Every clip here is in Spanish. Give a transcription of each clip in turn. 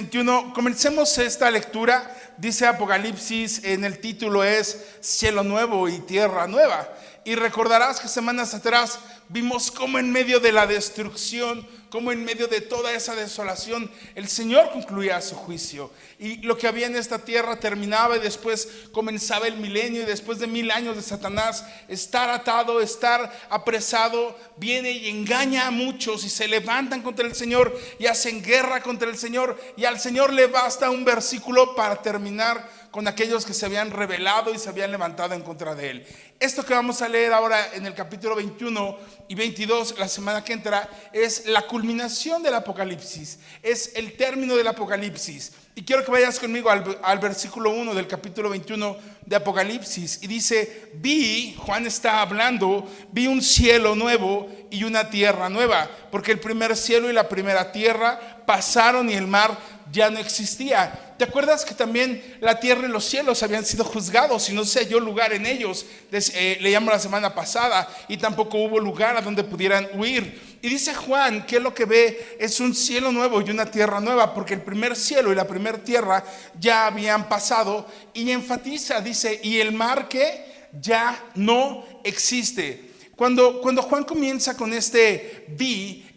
21. Comencemos esta lectura. Dice Apocalipsis, en el título es Cielo Nuevo y Tierra Nueva. Y recordarás que semanas atrás vimos cómo en medio de la destrucción, cómo en medio de toda esa desolación, el Señor concluía su juicio. Y lo que había en esta tierra terminaba y después comenzaba el milenio. Y después de 1000 años de Satanás estar atado, estar apresado, viene y engaña a muchos y se levantan contra el Señor y hacen guerra contra el Señor. Y al Señor le basta un versículo para terminar con aquellos que se habían rebelado y se habían levantado en contra de él. Esto que vamos a leer ahora en el capítulo 21 y 22, la semana que entra, es la culminación del Apocalipsis, es el término del Apocalipsis. Y quiero que vayas conmigo al versículo 1 del capítulo 21 de Apocalipsis. Y dice, Juan está hablando, vi un cielo nuevo y una tierra nueva, porque el primer cielo y la primera tierra pasaron y el mar ya no existía. ¿Te acuerdas que también la tierra y los cielos habían sido juzgados y no se halló lugar en ellos? Leíamos la semana pasada, y tampoco hubo lugar a donde pudieran huir. Y dice Juan que lo que ve es un cielo nuevo y una tierra nueva, porque el primer cielo y la primera tierra ya habían pasado. Y enfatiza, dice, y el mar que ya no existe. Cuando Juan comienza con este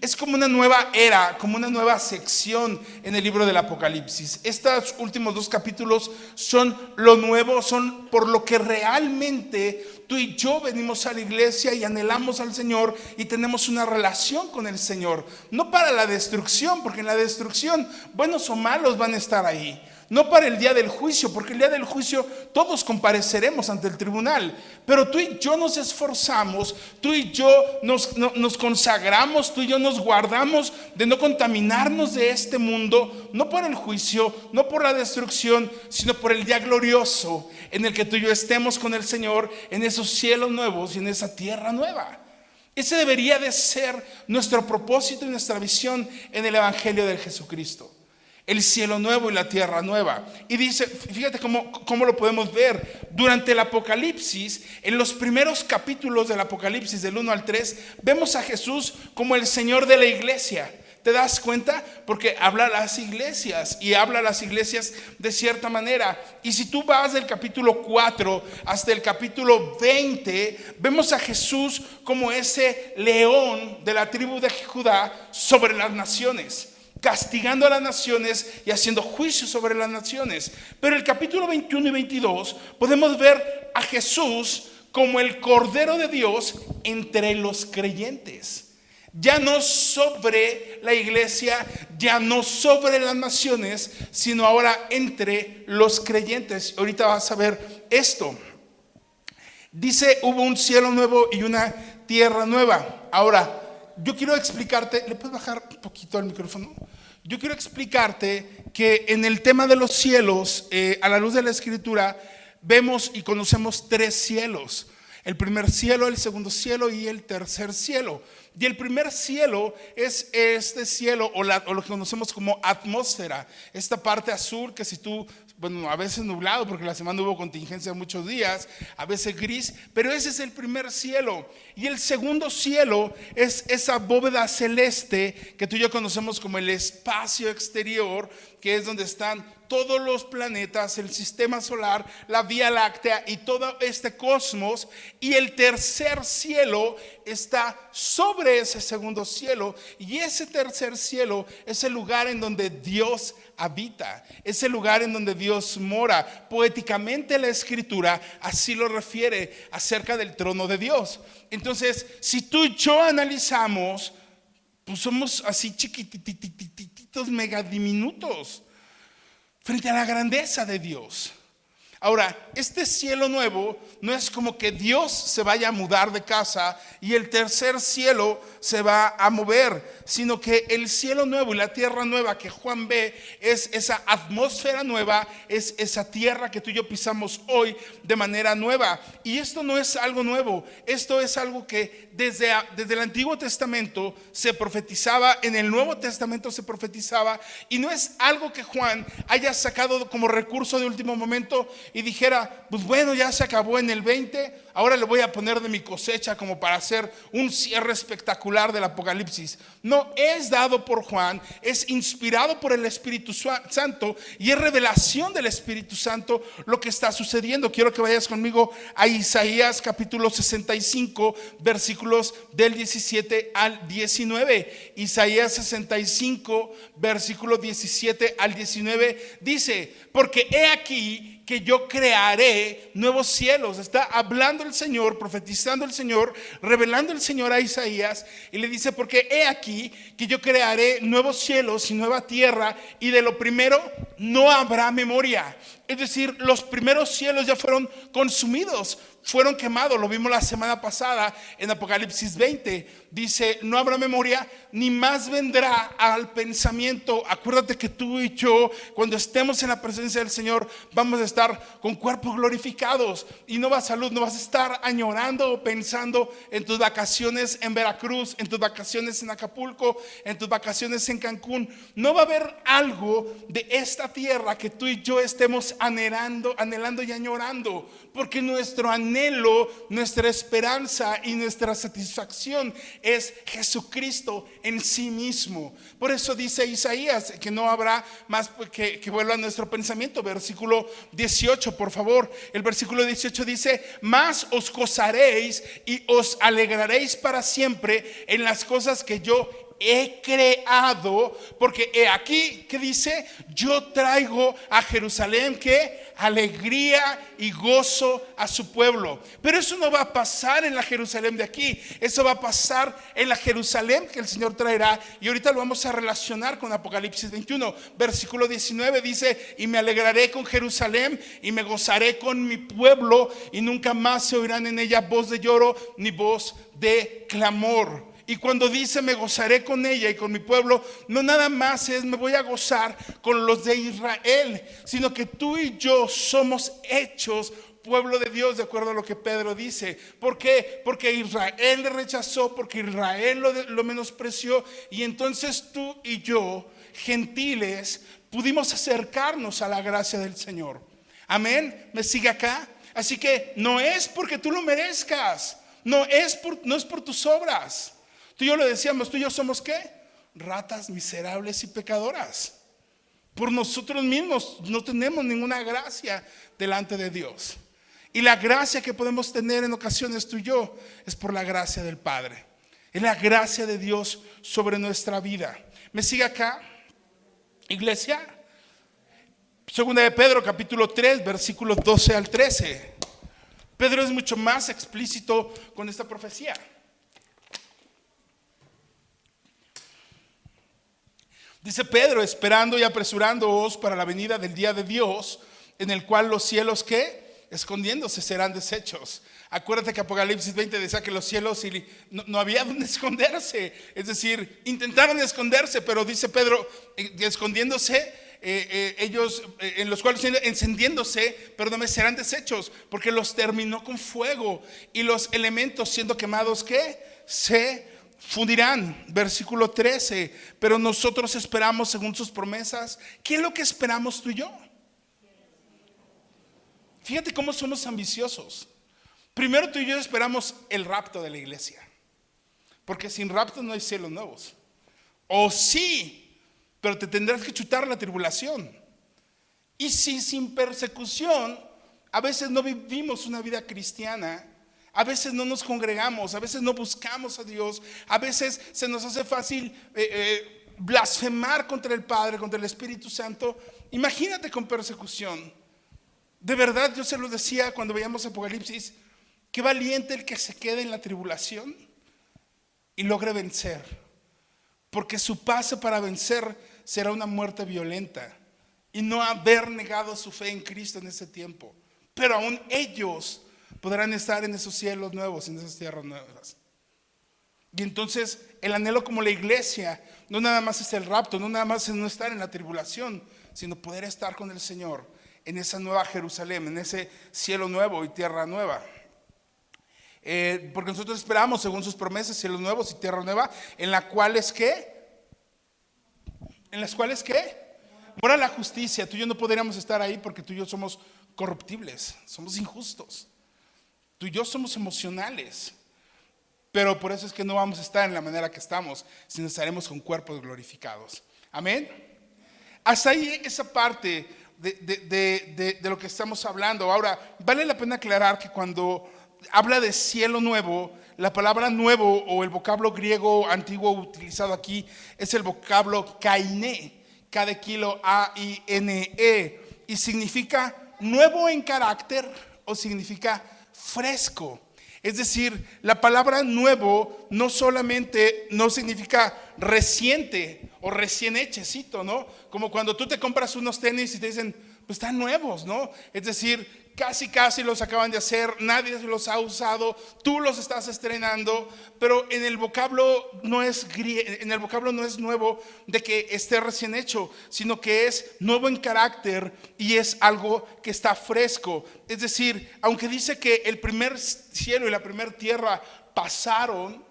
es como una nueva era, como una nueva sección en el libro del Apocalipsis. Estos últimos 2 capítulos son lo nuevo, son por lo que realmente tú y yo venimos a la iglesia y anhelamos al Señor y tenemos una relación con el Señor. No para la destrucción, porque en la destrucción buenos o malos van a estar ahí. No para el día del juicio, porque el día del juicio todos compareceremos ante el tribunal. Pero tú y yo nos esforzamos, tú y yo nos consagramos, tú y yo nos guardamos de no contaminarnos de este mundo, no por el juicio, no por la destrucción, sino por el día glorioso en el que tú y yo estemos con el Señor en esos cielos nuevos y en esa tierra nueva. Ese debería de ser nuestro propósito y nuestra visión en el Evangelio de Jesucristo. El cielo nuevo y la tierra nueva. Y dice, fíjate cómo lo podemos ver. Durante el Apocalipsis, en los primeros capítulos del Apocalipsis, del 1 al 3, vemos a Jesús como el Señor de la iglesia. ¿Te das cuenta? Porque habla a las iglesias y habla a las iglesias de cierta manera. Y si tú vas del capítulo 4 hasta el capítulo 20, vemos a Jesús como ese león de la tribu de Judá sobre las naciones, castigando a las naciones y haciendo juicio sobre las naciones. Pero el capítulo 21 y 22 podemos ver a Jesús como el Cordero de Dios entre los creyentes. Ya no sobre la iglesia, ya no sobre las naciones, sino ahora entre los creyentes. Ahorita vas a ver esto. Dice, hubo un cielo nuevo y una tierra nueva. Ahora, yo quiero explicarte, ¿le puedes bajar un poquito al micrófono? Yo quiero explicarte que en el tema de los cielos, a la luz de la Escritura, vemos y conocemos 3 cielos. El primer cielo, el segundo cielo y el tercer cielo. Y el primer cielo es este cielo o lo que conocemos como atmósfera. Esta parte azul que si tú, a veces nublado porque la semana hubo contingencia muchos días, a veces gris, pero ese es el primer cielo. Y el segundo cielo es esa bóveda celeste que tú y yo conocemos como el espacio exterior, que es donde están todos los planetas, el sistema solar, la Vía Láctea y todo este cosmos. Y el tercer cielo está sobre ese segundo cielo, y ese tercer cielo es el lugar en donde Dios habita, es el lugar en donde Dios mora. Poéticamente la Escritura así lo refiere acerca del trono de Dios. Entonces, si tú y yo analizamos, pues somos así chiquitititos, mega diminutos frente a la grandeza de Dios. Ahora, este cielo nuevo no es como que Dios se vaya a mudar de casa y el tercer cielo se va a mover, sino que el cielo nuevo y la tierra nueva que Juan ve es esa atmósfera nueva, es esa tierra que tú y yo pisamos hoy de manera nueva. Y esto no es algo nuevo, esto es algo que desde el Antiguo Testamento se profetizaba, en el Nuevo Testamento se profetizaba, y no es algo que Juan haya sacado como recurso de último momento y dijera, pues bueno, ya se acabó en el 20, ahora le voy a poner de mi cosecha como para hacer un cierre espectacular del Apocalipsis. No, es dado por Juan, es inspirado por el Espíritu Santo y es revelación del Espíritu Santo lo que está sucediendo. Quiero que vayas conmigo a Isaías capítulo 65, versículos del 17 al 19. Isaías 65, versículo 17 al 19 dice, porque he aquí que yo crearé nuevos cielos. Está hablando el Señor, profetizando el Señor, revelando el Señor a Isaías, y le dice, porque he aquí que yo crearé nuevos cielos y nueva tierra, y de lo primero no habrá memoria. Es decir, los primeros cielos ya fueron consumidos, fueron quemados. Lo vimos la semana pasada en Apocalipsis 20. Dice, no habrá memoria, ni más vendrá al pensamiento. Acuérdate que tú y yo, cuando estemos en la presencia del Señor, vamos a estar con cuerpos glorificados. Y no vas a estar añorando o pensando en tus vacaciones en Veracruz, en tus vacaciones en Acapulco, en tus vacaciones en Cancún. No va a haber algo de esta tierra que tú y yo estemos anhelando y añorando, porque nuestro anhelo, nuestra esperanza y nuestra satisfacción es Jesucristo en sí mismo. Por eso dice Isaías que no habrá más que vuelva a nuestro pensamiento. Versículo 18, por favor. El versículo 18 dice, más os gozaréis y os alegraréis para siempre en las cosas que yo he creado, porque he aquí, que dice, yo traigo a Jerusalén que alegría y gozo a su pueblo. Pero eso no va a pasar en la Jerusalén de aquí, eso va a pasar en la Jerusalén que el Señor traerá, y ahorita lo vamos a relacionar con Apocalipsis 21. Versículo 19 dice, y me alegraré con Jerusalén y me gozaré con mi pueblo, y nunca más se oirán en ella voz de lloro ni voz de clamor. Y cuando dice me gozaré con ella y con mi pueblo, no nada más es me voy a gozar con los de Israel, sino que tú y yo somos hechos pueblo de Dios, de acuerdo a lo que Pedro dice. ¿Por qué? Porque Israel le rechazó, porque Israel lo menospreció, y entonces tú y yo, gentiles, pudimos acercarnos a la gracia del Señor. Amén. ¿Me sigue acá? Así que no es porque tú lo merezcas, no es por tus obras. Tú y yo lo decíamos, tú y yo somos ¿qué? Ratas miserables y pecadoras. Por nosotros mismos no tenemos ninguna gracia delante de Dios. Y la gracia que podemos tener en ocasiones tú y yo es por la gracia del Padre. Es la gracia de Dios sobre nuestra vida. ¿Me sigue acá, iglesia? Segunda de Pedro capítulo 3 versículos 12 al 13. Pedro es mucho más explícito con esta profecía. Dice Pedro, esperando y apresurándoos para la venida del día de Dios, en el cual los cielos ¿qué? Escondiéndose serán deshechos. Acuérdate que Apocalipsis 20 decía que los cielos no había donde esconderse. Es decir, intentaron esconderse, pero dice Pedro, escondiéndose, ellos, en los cuales encendiéndose, serán deshechos, porque los terminó con fuego, y los elementos siendo quemados ¿qué? Se fundirán. Versículo 13. Pero nosotros esperamos según sus promesas. ¿Qué es lo que esperamos tú y yo? Fíjate cómo somos ambiciosos. Primero tú y yo esperamos el rapto de la iglesia, porque sin rapto no hay cielos nuevos. O sí, pero te tendrás que chutar la tribulación. Y si sin persecución, a veces no vivimos una vida cristiana, a veces no nos congregamos, a veces no buscamos a Dios, a veces se nos hace fácil blasfemar contra el Padre, contra el Espíritu Santo. Imagínate con persecución. De verdad, yo se lo decía cuando veíamos Apocalipsis, qué valiente el que se quede en la tribulación y logre vencer, porque su pase para vencer será una muerte violenta y no haber negado su fe en Cristo en ese tiempo. Pero aún ellos podrán estar en esos cielos nuevos, en esas tierras nuevas. Y entonces el anhelo como la iglesia no nada más es el rapto, no nada más es no estar en la tribulación, sino poder estar con el Señor en esa nueva Jerusalén, en ese cielo nuevo y tierra nueva. Porque nosotros esperamos según sus promesas cielos nuevos y tierra nueva, en las cuales ¿qué? Mora la justicia. Tú y yo no podríamos estar ahí porque tú y yo somos corruptibles, somos injustos. Tú y yo somos emocionales, pero por eso es que no vamos a estar en la manera que estamos, sino estaremos con cuerpos glorificados. Amén. Hasta ahí esa parte de lo que estamos hablando. Ahora, vale la pena aclarar que cuando habla de cielo nuevo, la palabra nuevo o el vocablo griego antiguo utilizado aquí es el vocablo kainé, K de kilo, A-I-N-E, y significa nuevo en carácter o significa fresco. Es decir, la palabra nuevo no solamente no significa reciente o recién hechecito, ¿no? Como cuando tú te compras unos tenis y te dicen, pues están nuevos, ¿no? Es decir, casi los acaban de hacer, nadie los ha usado, tú los estás estrenando, pero en el vocablo no es nuevo de que esté recién hecho, sino que es nuevo en carácter y es algo que está fresco. Es decir, aunque dice que el primer cielo y la primera tierra pasaron,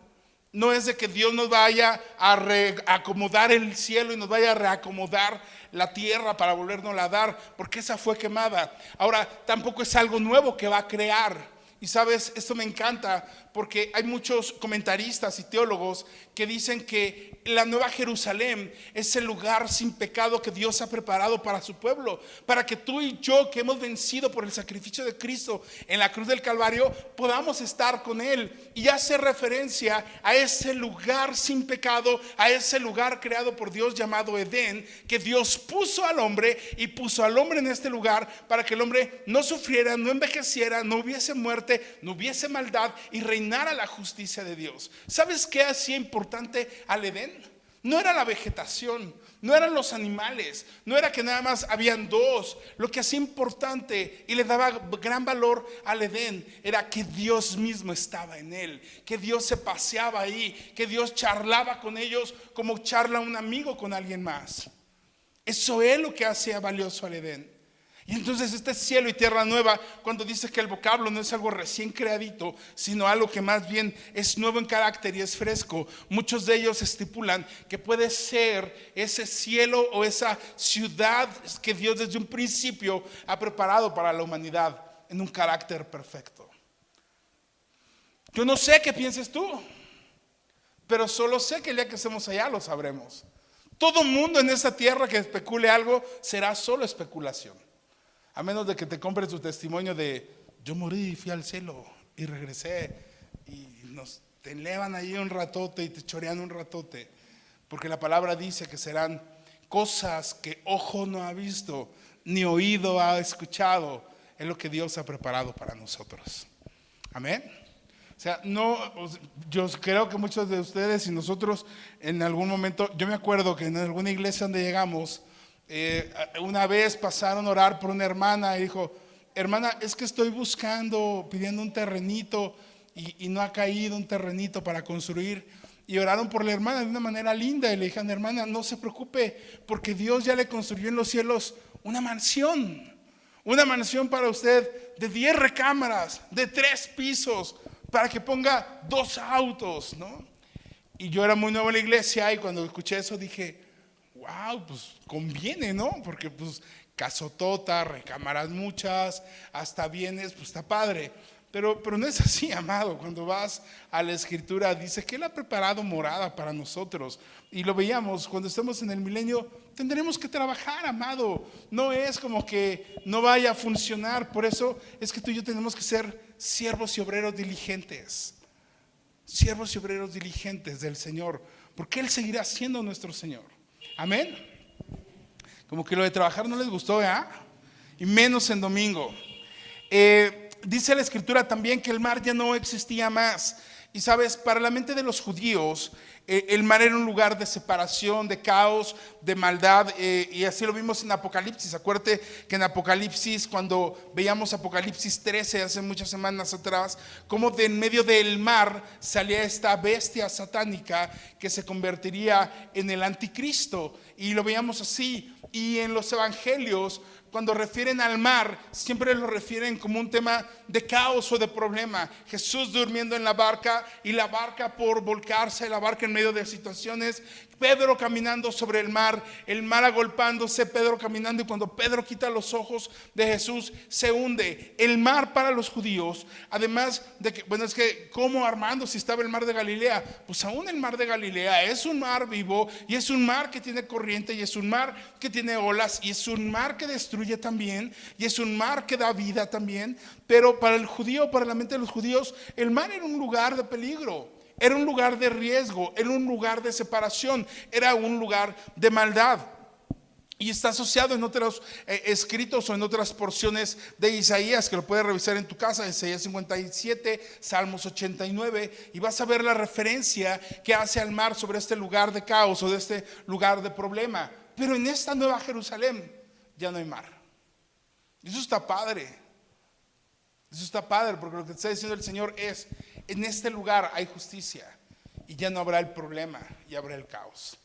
no es de que Dios nos vaya a reacomodar el cielo y nos vaya a reacomodar la tierra para volvernos a dar, porque esa fue quemada. Ahora, tampoco es algo nuevo que va a crear. Y sabes, esto me encanta porque hay muchos comentaristas y teólogos que dicen que la Nueva Jerusalén es el lugar sin pecado que Dios ha preparado para su pueblo, para que tú y yo, que hemos vencido por el sacrificio de Cristo en la cruz del Calvario, podamos estar con Él. Y hace referencia a ese lugar sin pecado, a ese lugar creado por Dios llamado Edén, que Dios puso al hombre y puso al hombre en este lugar para que el hombre no sufriera, no envejeciera, no hubiese muerte, no hubiese maldad y reinara la justicia de Dios. ¿Sabes qué hacía importante al Edén? No era la vegetación, no eran los animales, no era que nada más habían dos. Lo que hacía importante y le daba gran valor al Edén era que Dios mismo estaba en él, que Dios se paseaba ahí, que Dios charlaba con ellos como charla un amigo con alguien más. Eso es lo que hacía valioso al Edén. Y entonces este cielo y tierra nueva, cuando dice que el vocablo no es algo recién creadito, sino algo que más bien es nuevo en carácter y es fresco, muchos de ellos estipulan que puede ser ese cielo o esa ciudad que Dios desde un principio ha preparado para la humanidad en un carácter perfecto. Yo no sé qué pienses tú, pero solo sé que el día que estemos allá lo sabremos. Todo mundo en esta tierra que especule algo será solo especulación. A menos de que te compres tu testimonio de yo morí, fui al cielo y regresé y te elevan ahí un ratote y te chorean un ratote. Porque la palabra dice que serán cosas que ojo no ha visto, ni oído ha escuchado. Es lo que Dios ha preparado para nosotros. Amén. O sea, yo creo que muchos de ustedes y nosotros en algún momento, yo me acuerdo que en alguna iglesia donde llegamos, una vez pasaron a orar por una hermana y dijo, hermana, es que estoy pidiendo un terrenito y no ha caído un terrenito para construir. Y oraron por la hermana de una manera linda y le dijeron, hermana, no se preocupe porque Dios ya le construyó en los cielos una mansión para usted de 10 recámaras, de 3 pisos, para que ponga 2 autos, ¿no? Y yo era muy nuevo en la iglesia y cuando escuché eso dije, wow, pues conviene, ¿no? Porque pues casotota, recámaras muchas, hasta bienes, pues está padre. Pero no es así, amado. Cuando vas a la escritura dice que Él ha preparado morada para nosotros. Y lo veíamos, cuando estemos en el milenio tendremos que trabajar, amado. No es como que no vaya a funcionar. Por eso es que tú y yo tenemos que ser siervos y obreros diligentes. Siervos y obreros diligentes del Señor. Porque Él seguirá siendo nuestro Señor. Amén. Como que lo de trabajar no les gustó, ¿verdad? Y menos en domingo. Dice la escritura también que el mar ya no existía más. Y sabes, para la mente de los judíos, el mar era un lugar de separación, de caos, de maldad, y así lo vimos en Apocalipsis. Acuérdate que en Apocalipsis, cuando veíamos Apocalipsis 13 hace muchas semanas atrás, como de en medio del mar salía esta bestia satánica que se convertiría en el anticristo, y lo veíamos así. Y en los evangelios, cuando refieren al mar, siempre lo refieren como un tema de caos o de problema. Jesús durmiendo en la barca y la barca por volcarse, la barca en medio de situaciones, Pedro caminando sobre el mar agolpándose, Pedro caminando, y cuando Pedro quita los ojos de Jesús, se hunde. El mar para los judíos, además de que, bueno, es que ¿cómo, Armando, si estaba el mar de Galilea? Pues aún el mar de Galilea es un mar vivo, y es un mar que tiene corriente, y es un mar que tiene olas, y es un mar que destruye también, y es un mar que da vida también. Pero para el judío, para la mente de los judíos, el mar era un lugar de peligro, era un lugar de riesgo, era un lugar de separación, era un lugar de maldad. Y está asociado en otros escritos o en otras porciones de Isaías, que lo puedes revisar en tu casa, Isaías 57, Salmos 89, y vas a ver la referencia que hace al mar sobre este lugar de caos o de este lugar de problema. Pero en esta nueva Jerusalén ya no hay mar. Y eso está padre. Eso está padre, porque lo que está diciendo el Señor es: en este lugar hay justicia, y ya no habrá el problema, y habrá el caos.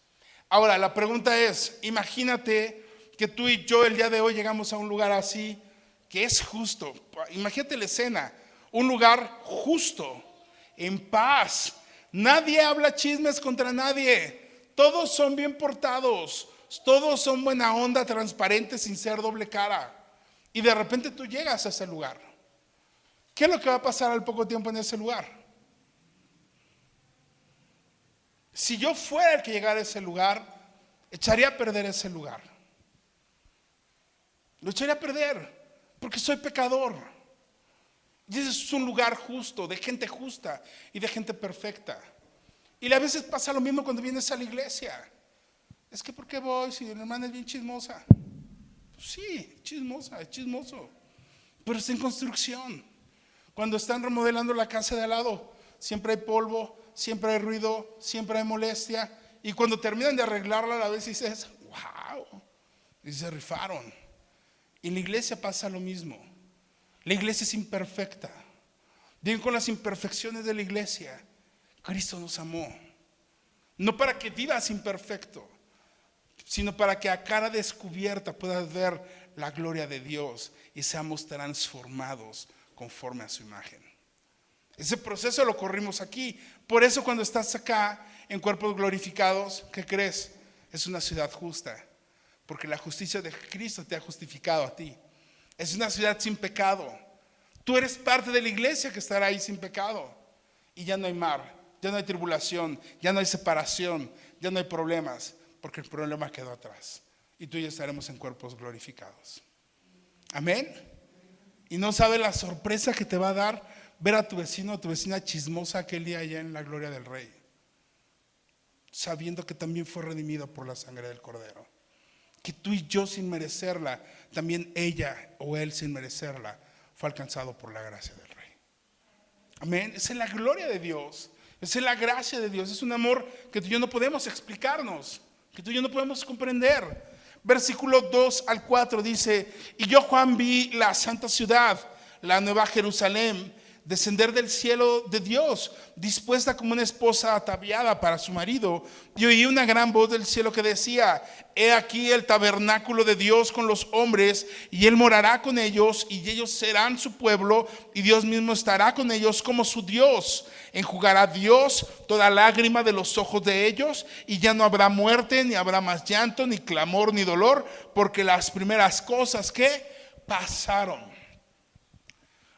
Ahora la pregunta es, imagínate que tú y yo el día de hoy llegamos a un lugar así, que es justo. Imagínate la escena, un lugar justo, en paz, nadie habla chismes contra nadie, todos son bien portados, todos son buena onda, transparentes, sin ser doble cara. Y de repente tú llegas a ese lugar. ¿Qué es lo que va a pasar al poco tiempo en ese lugar? Si yo fuera el que llegara a ese lugar, echaría a perder ese lugar. Lo echaría a perder, porque soy pecador. Y ese es un lugar justo, de gente justa y de gente perfecta. Y a veces pasa lo mismo cuando vienes a la iglesia. Es que ¿por qué voy si mi hermana es bien chismosa? Pues sí, chismosa, es chismoso, pero está en construcción. Cuando están remodelando la casa de al lado, siempre hay polvo, siempre hay ruido, siempre hay molestia. Y cuando terminan de arreglarla, a la vez dices: wow, y se rifaron. Y en la iglesia pasa lo mismo. La iglesia es imperfecta. Bien, con las imperfecciones de la iglesia, Cristo nos amó. No para que vivas imperfecto, sino para que a cara descubierta puedas ver la gloria de Dios y seamos transformados conforme a su imagen. Ese proceso lo corrimos aquí. Por eso cuando estás acá en cuerpos glorificados, ¿qué crees? Es una ciudad justa, porque la justicia de Cristo te ha justificado a ti. Es una ciudad sin pecado. Tú eres parte de la iglesia que estará ahí sin pecado. Y ya no hay mar, ya no hay tribulación, ya no hay separación, ya no hay problemas, porque el problema quedó atrás. Y tú y yo estaremos en cuerpos glorificados. Amén. Y no sabes la sorpresa que te va a dar ver a tu vecino o tu vecina chismosa aquel día allá en la gloria del Rey, sabiendo que también fue redimido por la sangre del Cordero. Que tú y yo sin merecerla, también ella o él sin merecerla, fue alcanzado por la gracia del Rey. Amén. Esa es la gloria de Dios, esa es la gracia de Dios. Es un amor que tú y yo no podemos explicarnos, que tú y yo no podemos comprender. Versículo 2 al 4 dice: y yo, Juan, vi la santa ciudad, la nueva Jerusalén, descender del cielo de Dios, dispuesta como una esposa ataviada para su marido. Y oí una gran voz del cielo que decía: he aquí el tabernáculo de Dios con los hombres, y él morará con ellos, y ellos serán su pueblo, y Dios mismo estará con ellos como su Dios. Enjugará Dios toda lágrima de los ojos de ellos, y ya no habrá muerte, ni habrá más llanto, ni clamor, ni dolor, porque las primeras cosas que pasaron.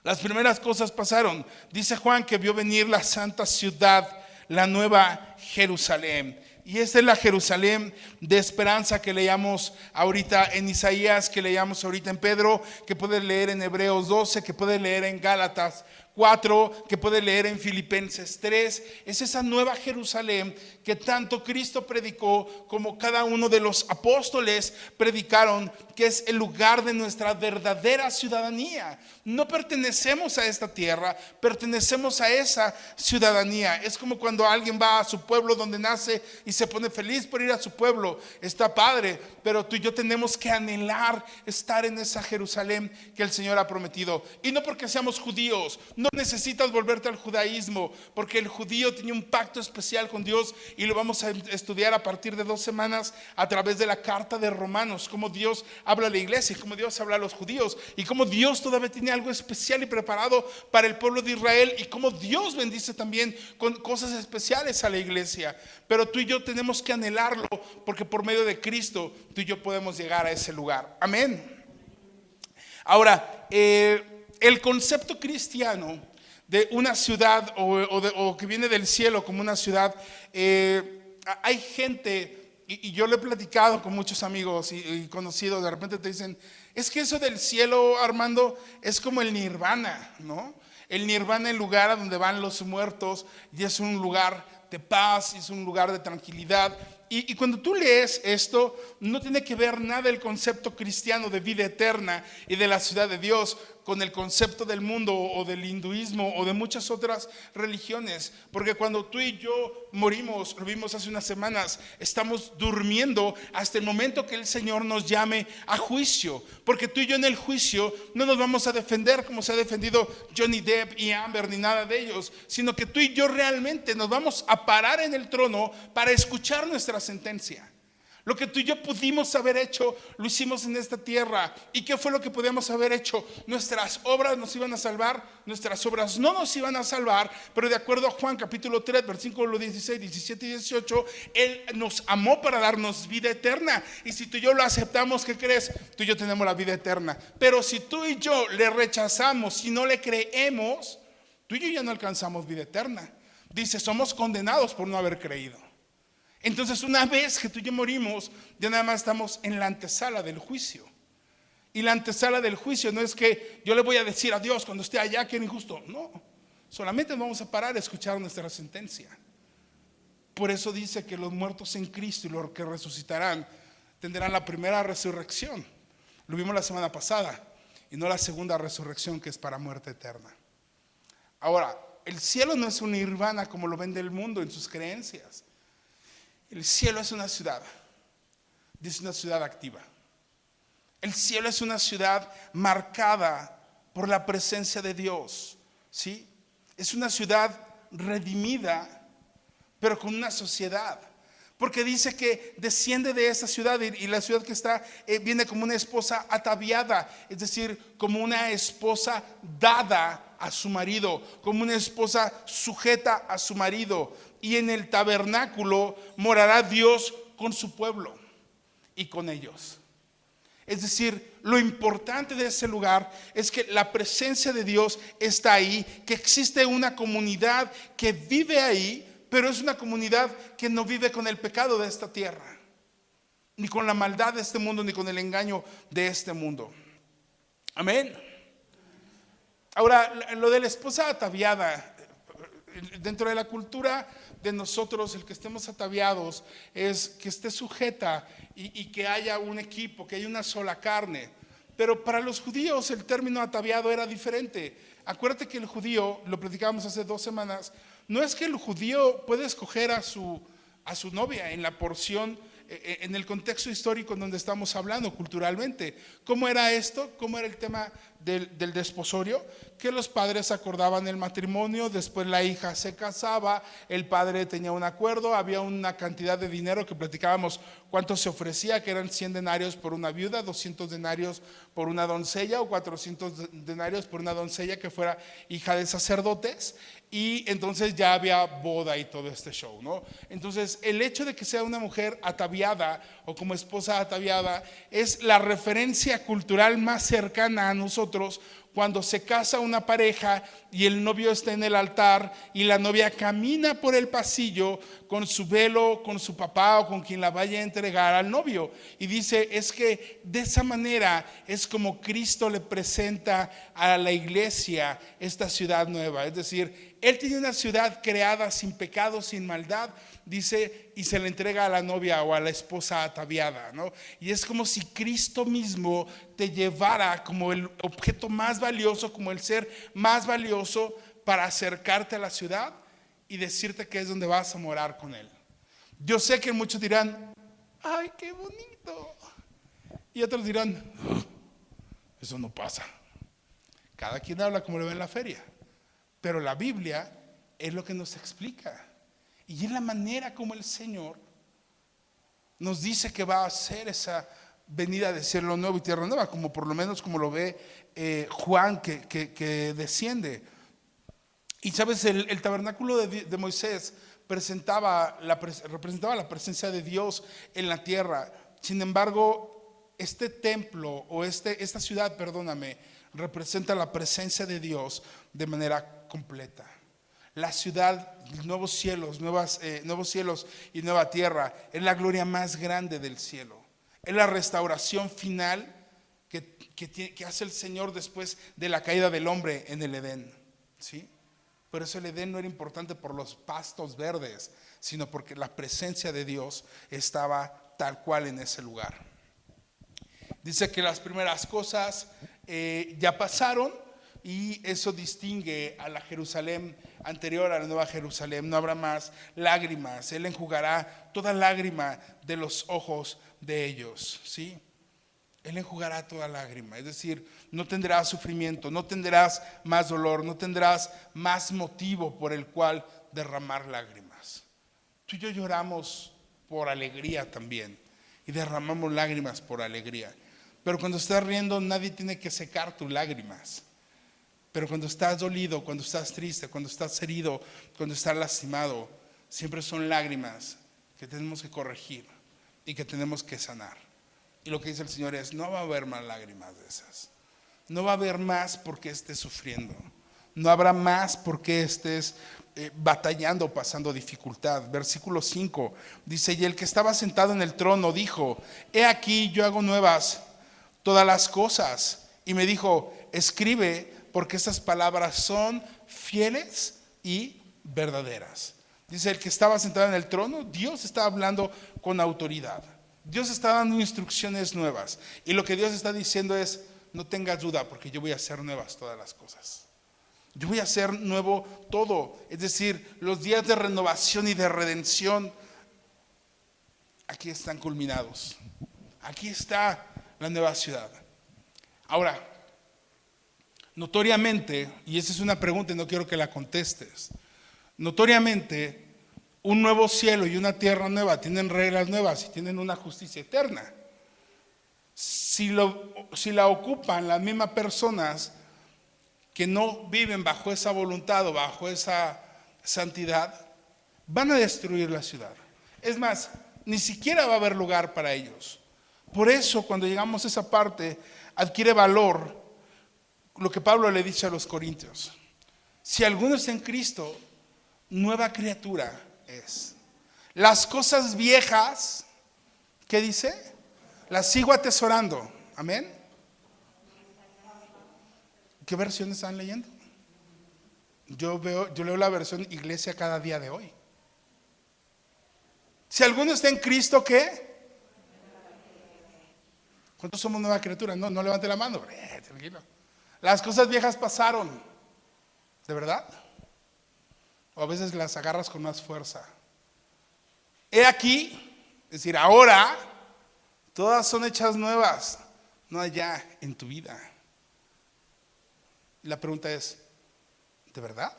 Las primeras cosas pasaron. Dice Juan que vio venir la santa ciudad, la nueva Jerusalén. Y esta es la Jerusalén de esperanza que leíamos ahorita en Isaías, que leíamos ahorita en Pedro, que puedes leer en Hebreos 12, que puedes leer en Gálatas 4, que puedes leer en Filipenses 3. Es esa nueva Jerusalén que tanto Cristo predicó como cada uno de los apóstoles predicaron, que es el lugar de nuestra verdadera ciudadanía. No pertenecemos a esta tierra, pertenecemos a esa ciudadanía. Es como cuando alguien va a su pueblo donde nace y se pone feliz por ir a su pueblo. Está padre, pero tú y yo tenemos que anhelar estar en esa Jerusalén que el Señor ha prometido. Y no porque seamos judíos, No necesitas volverte al judaísmo, porque el judío tenía un pacto especial con Dios, y lo vamos a estudiar a partir de 2 semanas a través de la carta de Romanos, cómo Dios habla a la iglesia, cómo Dios habla a los judíos, y cómo Dios todavía tiene algo especial y preparado para el pueblo de Israel, y cómo Dios bendice también con cosas especiales a la iglesia. Pero tú y yo tenemos que anhelarlo, porque por medio de Cristo tú y yo podemos llegar a ese lugar. Amén. Ahora, el concepto cristiano de una ciudad o que viene del cielo como una ciudad, hay gente, y yo lo he platicado con muchos amigos y conocidos, de repente te dicen, es que eso del cielo, Armando, es como el nirvana, ¿no? El nirvana, el lugar a donde van los muertos, y es un lugar de paz, es un lugar de tranquilidad. Y cuando tú lees esto, no tiene que ver nada el concepto cristiano de vida eterna y de la ciudad de Dios con el concepto del mundo o del hinduismo o de muchas otras religiones. Porque cuando tú y yo morimos, lo vimos hace unas semanas, estamos durmiendo hasta el momento que el Señor nos llame a juicio. Porque tú y yo en el juicio no nos vamos a defender como se ha defendido Johnny Depp y Amber ni nada de ellos, sino que tú y yo realmente nos vamos a parar en el trono para escuchar nuestra sentencia. Lo que tú y yo pudimos haber hecho, lo hicimos en esta tierra. ¿Y qué fue lo que podíamos haber hecho? Nuestras obras nos iban a salvar, nuestras obras no nos iban a salvar, pero de acuerdo a Juan capítulo 3, versículos 16, 17 y 18, Él nos amó para darnos vida eterna. Y si tú y yo lo aceptamos, ¿qué crees? Tú y yo tenemos la vida eterna. Pero si tú y yo le rechazamos, si no le creemos, tú y yo ya no alcanzamos vida eterna. Dice, somos condenados por no haber creído. Entonces, una vez que tú y yo morimos, ya nada más estamos en la antesala del juicio. Y la antesala del juicio no es que yo le voy a decir a Dios cuando esté allá que era injusto. No, solamente vamos a parar a escuchar nuestra sentencia. Por eso dice que los muertos en Cristo y los que resucitarán tendrán la primera resurrección. Lo vimos la semana pasada, y no la segunda resurrección, que es para muerte eterna. Ahora, el cielo no es un nirvana como lo vende el mundo en sus creencias. El cielo es una ciudad activa. El cielo es una ciudad marcada por la presencia de Dios, ¿sí? Es una ciudad redimida, pero con una sociedad. Porque dice que desciende de esa ciudad, y la ciudad que está viene como una esposa ataviada, es decir, como una esposa dada a su marido, como una esposa sujeta a su marido. Y en el tabernáculo morará Dios con su pueblo y con ellos. Es decir, lo importante de ese lugar es que la presencia de Dios está ahí, que existe una comunidad que vive ahí, pero es una comunidad que no vive con el pecado de esta tierra, ni con la maldad de este mundo, ni con el engaño de este mundo. Amén. Ahora, lo de la esposa ataviada, dentro de la cultura de nosotros, el que estemos ataviados es que esté sujeta y que haya un equipo, que haya una sola carne. Pero para los judíos el término ataviado era diferente. Acuérdate que el judío, lo platicábamos hace 2 semanas, no es que el judío puede escoger a su novia en la porción, en el contexto histórico en donde estamos hablando culturalmente. ¿Cómo era esto? ¿Cómo era el tema del desposorio? Que los padres acordaban el matrimonio, después la hija se casaba, el padre tenía un acuerdo, había una cantidad de dinero que platicábamos cuánto se ofrecía, que eran 100 denarios por una viuda, 200 denarios por una doncella, o 400 denarios por una doncella que fuera hija de sacerdotes. Y entonces ya había boda y todo este show, ¿no? Entonces el hecho de que sea una mujer ataviada o como esposa ataviada es la referencia cultural más cercana a nosotros cuando se casa una pareja y el novio está en el altar y la novia camina por el pasillo con su velo, con su papá o con quien la vaya a entregar al novio. Y dice, es que de esa manera es como Cristo le presenta a la iglesia esta ciudad nueva. Es decir, Él tiene una ciudad creada sin pecado, sin maldad, dice, y se le entrega a la novia o a la esposa ataviada, ¿no? Y es como si Cristo mismo te llevara como el objeto más valioso, como el ser más valioso, para acercarte a la ciudad y decirte que es donde vas a morar con Él. Yo sé que muchos dirán, ¡ay, qué bonito! Y otros dirán, eso no pasa. Cada quien habla como lo ve en la feria. Pero la Biblia es lo que nos explica. Y es la manera como el Señor nos dice que va a hacer esa venida de cielo nuevo y tierra nueva, como por lo menos como lo ve Juan que desciende. Y sabes, el tabernáculo de Moisés representaba la presencia de Dios en la tierra. Sin embargo, este templo o esta ciudad, perdóname, representa la presencia de Dios de manera completa. La ciudad, nuevos cielos y nueva tierra, es la gloria más grande del cielo. Es la restauración final que hace el Señor después de la caída del hombre en el Edén, ¿sí? Por eso el Edén no era importante por los pastos verdes, sino porque la presencia de Dios estaba tal cual en ese lugar. Dice que las primeras cosas ya pasaron, y eso distingue a la Jerusalén anterior a la nueva Jerusalén. No habrá más lágrimas. Él enjugará toda lágrima de los ojos de ellos, ¿sí? Él enjugará toda lágrima. Es decir, no tendrás sufrimiento, no tendrás más dolor, no tendrás más motivo por el cual derramar lágrimas. Tú y yo lloramos por alegría también, y derramamos lágrimas por alegría. Pero cuando estás riendo, nadie tiene que secar tus lágrimas. Pero cuando estás dolido, cuando estás triste, cuando estás herido, cuando estás lastimado, siempre son lágrimas que tenemos que corregir y que tenemos que sanar. Y lo que dice el Señor es: no va a haber más lágrimas de esas. No va a haber más porque estés sufriendo. No habrá más porque estés batallando, pasando dificultad. Versículo 5 dice: y el que estaba sentado en el trono dijo: he aquí, yo hago nuevas todas las cosas. Y me dijo: escribe, porque estas palabras son fieles y verdaderas. Dice: el que estaba sentado en el trono, Dios está hablando con autoridad. Dios está dando instrucciones nuevas. Y lo que Dios está diciendo es: no tengas duda, porque yo voy a hacer nuevas todas las cosas. Yo voy a hacer nuevo todo. Es decir, los días de renovación y de redención aquí están culminados. Aquí está la nueva ciudad. Ahora, notoriamente, y esa es una pregunta y no quiero que la contestes, notoriamente un nuevo cielo y una tierra nueva tienen reglas nuevas y tienen una justicia eterna. Si la ocupan las mismas personas que no viven bajo esa voluntad o bajo esa santidad, van a destruir la ciudad. Es más, ni siquiera va a haber lugar para ellos. Por eso, cuando llegamos a esa parte, adquiere valor lo que Pablo le dice a los corintios: si alguno está en Cristo, nueva criatura es. Las cosas viejas, ¿qué dice? Las sigo atesorando. Amén. ¿Qué versión están leyendo? Yo leo la versión Iglesia cada día de hoy. Si alguno está en Cristo, ¿qué? ¿Cuántos somos nueva criatura? No levante la mano. Tranquilo. Las cosas viejas pasaron. ¿De verdad? O a veces las agarras con más fuerza. He aquí, es decir, ahora todas son hechas nuevas, no allá en tu vida. La pregunta es: ¿de verdad?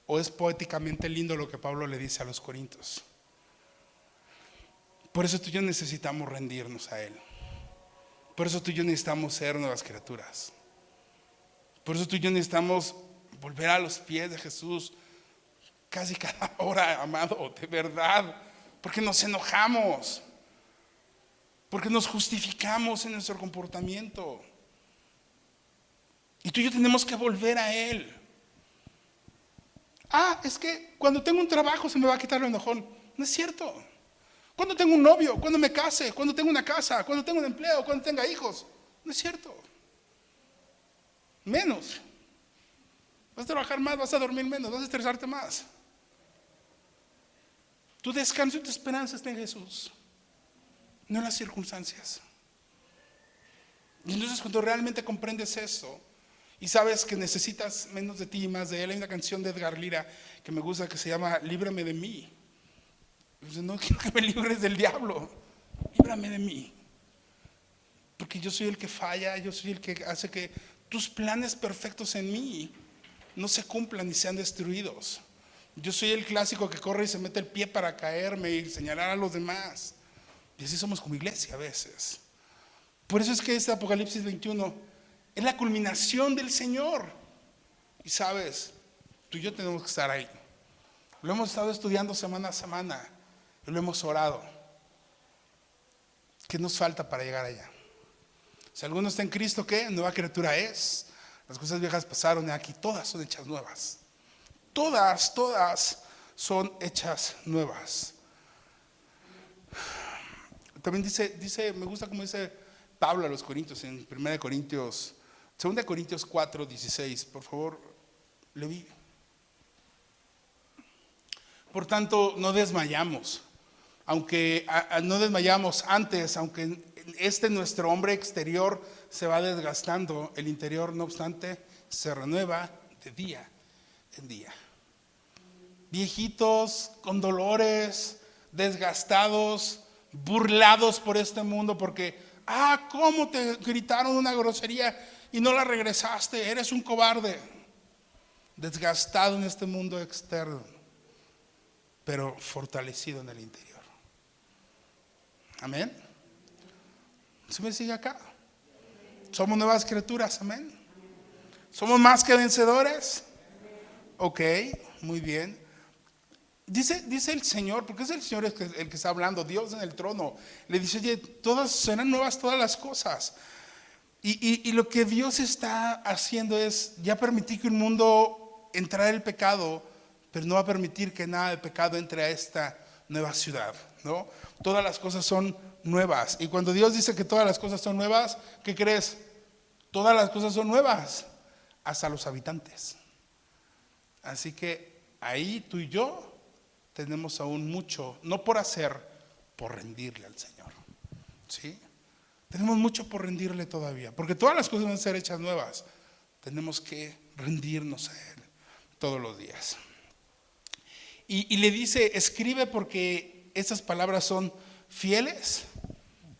¿O es poéticamente lindo lo que Pablo le dice a los corintios? Por eso tú y yo necesitamos rendirnos a Él. Por eso tú y yo necesitamos ser nuevas criaturas. Por eso tú y yo necesitamos volver a los pies de Jesús casi cada hora, amado, de verdad. Porque nos enojamos, porque nos justificamos en nuestro comportamiento. Y tú y yo tenemos que volver a Él. Es que cuando tengo un trabajo se me va a quitar lo enojón. No es cierto. Cuando tengo un novio, cuando me case, cuando tengo una casa, cuando tengo un empleo, cuando tenga hijos. No es cierto. Menos. Vas a trabajar más, vas a dormir menos, vas a estresarte más. Tu descanso y tu esperanza está en Jesús, no en las circunstancias. Y entonces, cuando realmente comprendes eso y sabes que necesitas menos de ti y más de Él, hay una canción de Edgar Lira que me gusta, que se llama Líbrame de mí. Dice: no quiero que me libres del diablo, líbrame de mí, porque yo soy el que falla, yo soy el que hace que tus planes perfectos en mí no se cumplan y sean destruidos. Yo soy el clásico que corre y se mete el pie para caerme y señalar a los demás. Y así somos como iglesia a veces. Por eso es que este Apocalipsis 21 es la culminación del Señor. Y sabes, tú y yo tenemos que estar ahí. Lo hemos estado estudiando semana a semana y lo hemos orado. ¿Qué nos falta para llegar allá? Si alguno está en Cristo, ¿qué? Nueva criatura es. Las cosas viejas pasaron y aquí todas son hechas nuevas. Todas son hechas nuevas. También dice, me gusta como dice Pablo a los Corintios en 2 Corintios 4:16, por favor, leí. Por tanto, no desmayamos, aunque no desmayamos antes, aunque nuestro hombre exterior se va desgastando, el interior, no obstante, se renueva de día en día. Viejitos, con dolores, desgastados, burlados por este mundo, porque ¿cómo te gritaron una grosería y no la regresaste? Eres un cobarde. Desgastado en este mundo externo, pero fortalecido en el interior. Amén. ¿Se me sigue acá? Somos nuevas criaturas, amén. Somos más que vencedores. Ok, muy bien. Dice el Señor, porque es el Señor el que está hablando, Dios en el trono. Le dice, oye, todas serán nuevas todas las cosas. Y lo que Dios está haciendo es ya permitir que un mundo entrara el pecado, pero no va a permitir que nada de pecado entre a esta nueva ciudad, ¿no? Todas las cosas son nuevas. Y cuando Dios dice que todas las cosas son nuevas, ¿qué crees? Todas las cosas son nuevas, hasta los habitantes. Así que ahí tú y yo tenemos aún mucho, no por hacer, por rendirle al Señor. ¿Sí? Tenemos mucho por rendirle todavía, porque todas las cosas van a ser hechas nuevas. Tenemos que rendirnos a Él todos los días. Y le dice, escribe porque esas palabras son fieles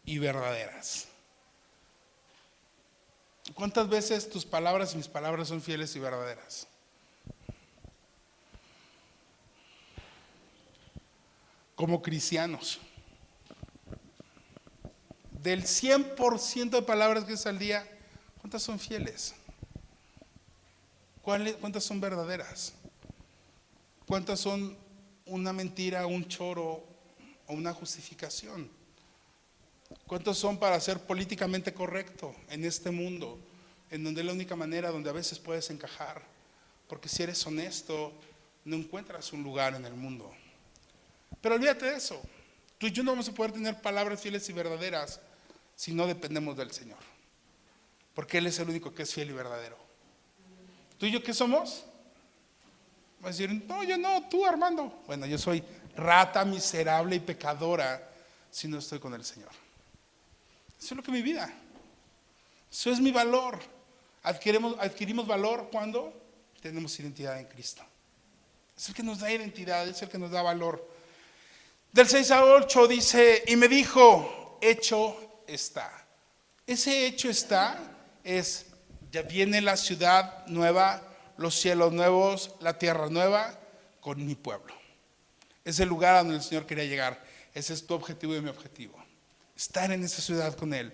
y verdaderas. ¿Cuántas veces tus palabras y mis palabras son fieles y verdaderas? Como cristianos, del 100% de palabras que es al día, ¿cuántas son fieles? ¿Cuántas son verdaderas? ¿Cuántas son una mentira, un choro o una justificación? ¿Cuántas son para ser políticamente correcto en este mundo, en donde es la única manera donde a veces puedes encajar? Porque si eres honesto, no encuentras un lugar en el mundo. Pero olvídate de eso. Tú y yo no vamos a poder tener palabras fieles y verdaderas si no dependemos del Señor, porque Él es el único que es fiel y verdadero. ¿Tú y yo qué somos? Vas a decir, no, yo no, tú Armando. Bueno, yo soy rata miserable y pecadora si no estoy con el Señor. Eso es lo que es mi vida. Eso es mi valor. Adquirimos valor cuando tenemos identidad en Cristo. Es el que nos da identidad, es el que nos da valor. Del 6 al 8 dice, y me dijo, hecho está. Ese hecho está es, ya viene la ciudad nueva, los cielos nuevos, la tierra nueva, con mi pueblo. Es el lugar a donde el Señor quería llegar. Ese es tu objetivo y mi objetivo. Estar en esa ciudad con Él.